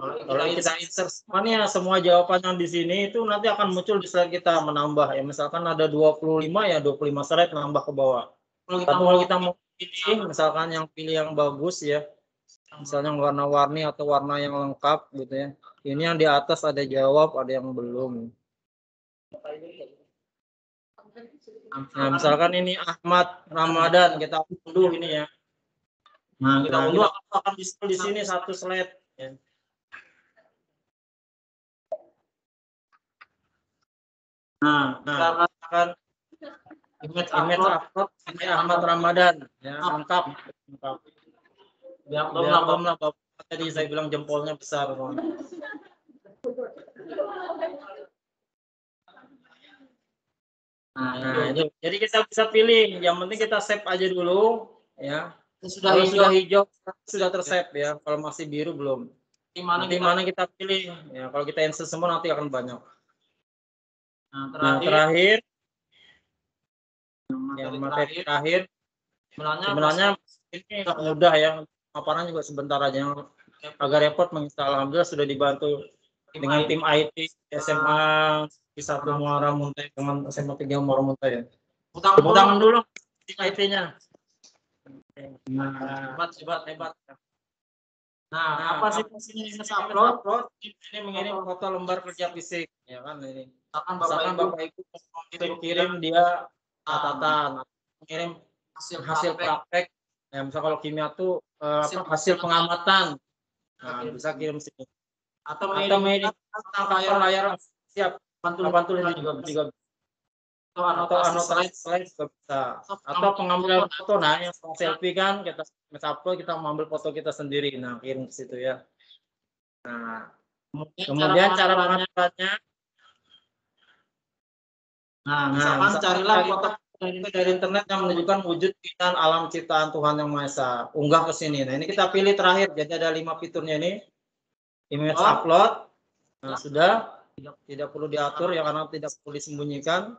Kalau kita insert semuanya semua jawaban yang di sini itu nanti akan muncul di slide kita menambah ya. Misalkan ada 25 ya 25 slide nambah ke bawah. Tapi kalau kita mau pilih misalkan yang pilih yang bagus ya. Misalnya warna-warni atau warna yang lengkap gitu ya. Ini yang di atas ada jawab, ada yang belum. Nah, misalkan ini Ahmad Ramadan, kita unduh ini ya. Nah, kita unduh akan di sini satu slide. Ya. Nah, kita akan image upload ini Ahmad Ramadan, ya lengkap. Belum lah Bapak tadi saya bilang jempolnya besar. Nah, itu. Jadi kita bisa pilih. Yang penting kita save aja dulu, ya. Kalau sudah hijau sudah tersave ya. Kalau masih biru belum. Nanti mana kita pilih. Ya, kalau kita insert semua nanti akan banyak. Nah, terakhir. Yang materi terakhir. Sebenarnya ini mudah ya. Paparan juga sebentar aja. Yang agak repot menginstal. Alhamdulillah sudah dibantu dengan tim IT SMA di 1 Muara Muntai dengan SMA 3 Muara Muntai ya. Tangan dulu tim IT-nya. Nah, hebat. Nah, apa sih fungsinya image upload? Ini mengirim foto lembar kerja fisik, ya kan ini. Misalkan Bapak Ibu kirim dia catatan, mengirim hasil praktek. Ya, misal kalau kimia tuh hasil pengamatan, nah, bisa kirim sini. Atau mengirim tentang layar siap, bantu juga atau slide juga bisa. Atau pengambilan foto, nah yang selfie kan kita upload, kita mengambil foto kita sendiri, nah kirim ke situ ya. Nah, kemudian cara pengaturannya. Nah, misalkan carilah foto dari internet yang menunjukkan wujud keindahan alam ciptaan Tuhan Yang Maha Esa. Unggah ke sini. Nah, ini kita pilih terakhir. Jadi ada 5 fiturnya ini. Image upload. Nah, sudah tidak perlu diatur ya karena tidak perlu disembunyikan.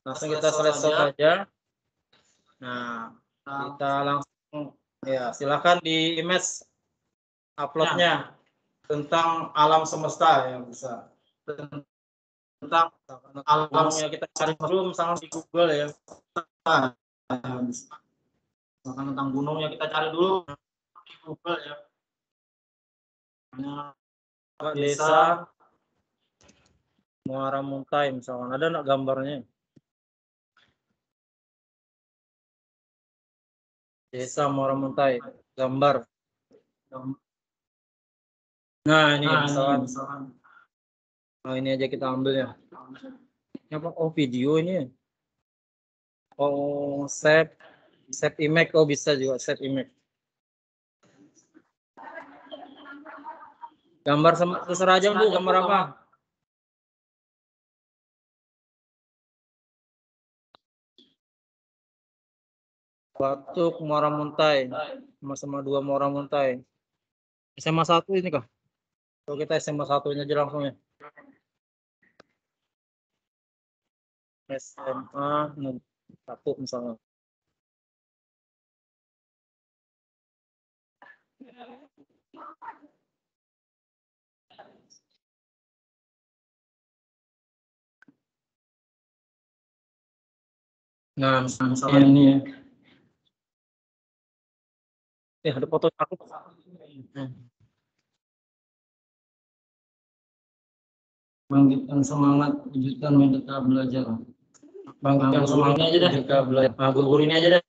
Langsung kita selesai saja. Nah, kita langsung ya, silakan di image uploadnya tentang alam semesta ya bisa. Tentang alamnya kita cari dulu misalnya di Google ya. Misalkan tentang gunungnya kita cari dulu di Google ya. Desa Muara Muntai misalkan ada nggak gambarnya? Desa Muara Muntai gambar. Nah ini misalkan. Nah ini aja kita ambil ya. Apa? Oh video ini. Oh save image, oh bisa juga save image. Gambar terserah aja Bu, gambar apa? Batuk Muara Muntai, sama 2 Muara Muntai. SMA 1 ini kah? Kalau kita SMA 1-nya aja langsung ya. SMA 1 misalnya. Nah, misalnya ini ya. Ada foto aku. Bangkitkan semangat, wujudkan merdeka belajar. Bangkitkan semangat aja deh. Merdeka belajar. Nah, guru ini aja deh.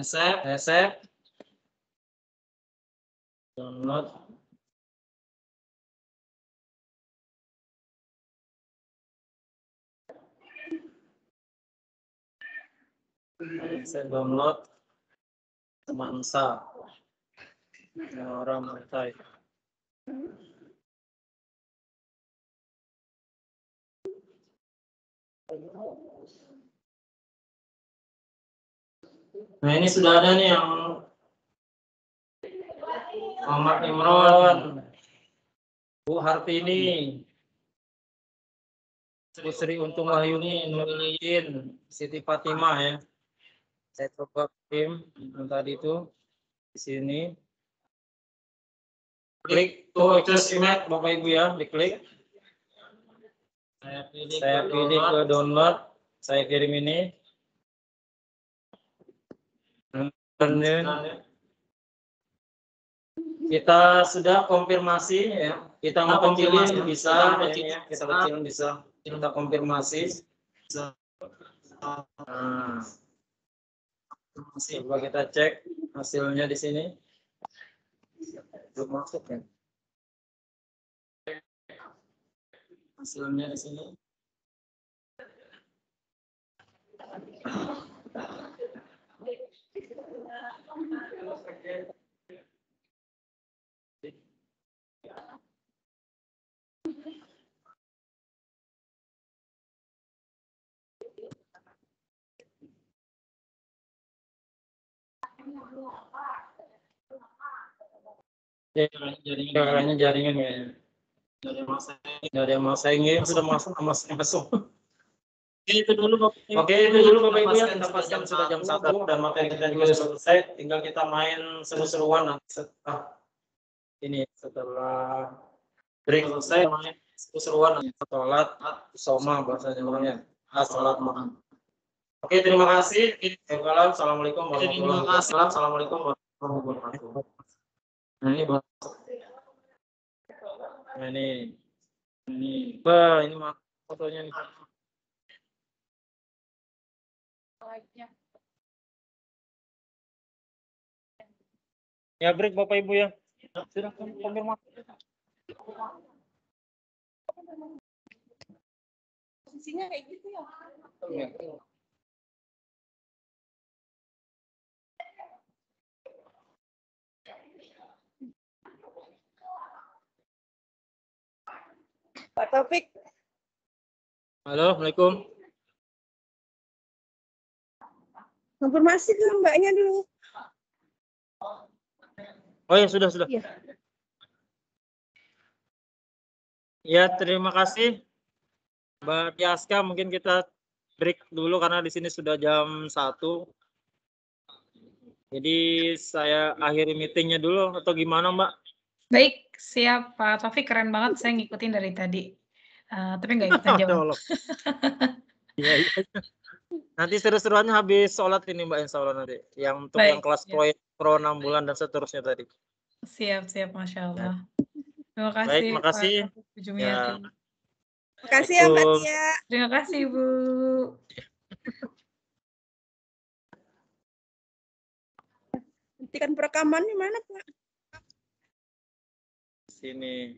Save. Download. Saya download Semansa Muara Muntai. Nah ini sudah ada nih yang Muhammad Imron, Bu Hartini, Sri Untung Wahyuni, Nurliin, Siti Fatimah ya. Saya coba tim yang tadi itu di sini. Klik to access image Bapak Ibu ya, diklik. Saya pilih ke download, saya kirim ini. Kita sudah konfirmasi ya. Kita mau konfirmasi bisa, ya, kita kecil bisa. Kita konfirmasi. Nah, coba kita cek hasilnya di sini. Belum masuk ya. Hasilnya di sini. Jaringan ya. Dari yang mau saingin sudah masuk. Itu dulu Bapak Ibu ya, kita pastikan sudah jam 1 dan materi kita juga sudah selesai. Tinggal kita main seru-seruan nanti setelah break selesai main seru-seruan nanti sholat soma bahasanya orangnya. Sholat makan. Oke, terima kasih. Assalamualaikum warahmatullahi wabarakatuh. Assalamualaikum warahmatullahi wabarakatuh. Nah, ini buat nah, ini ini mah fotonya nih. Ya, break Bapak Ibu ya. Silakan konfirmasi. Posisinya kayak gitu ya. Pak Taufik. Halo, Assalamualaikum. Konfirmasi ke mbaknya dulu. Oh ya, sudah. Iya. Ya, terima kasih Mbak Tiaska. Mungkin kita break dulu karena di sini sudah jam 1. Jadi saya akhiri meetingnya dulu atau gimana Mbak? Baik, siap Pak Taufik, keren banget saya ngikutin dari tadi. Tapi nggak ikutan jawab. Iya. Nanti seru-seruannya habis sholat ini Mbak, insya Allah nanti. Yang untuk Baik, yang kelas siap. pro 6 bulan dan seterusnya tadi. Siap, Masya Allah. Terima kasih Baik, makasih. Pak Taufik Jumiati. Makasih ya Mbak Tia. Terima kasih Bu. Hentikan perekaman di mana Pak? Sini.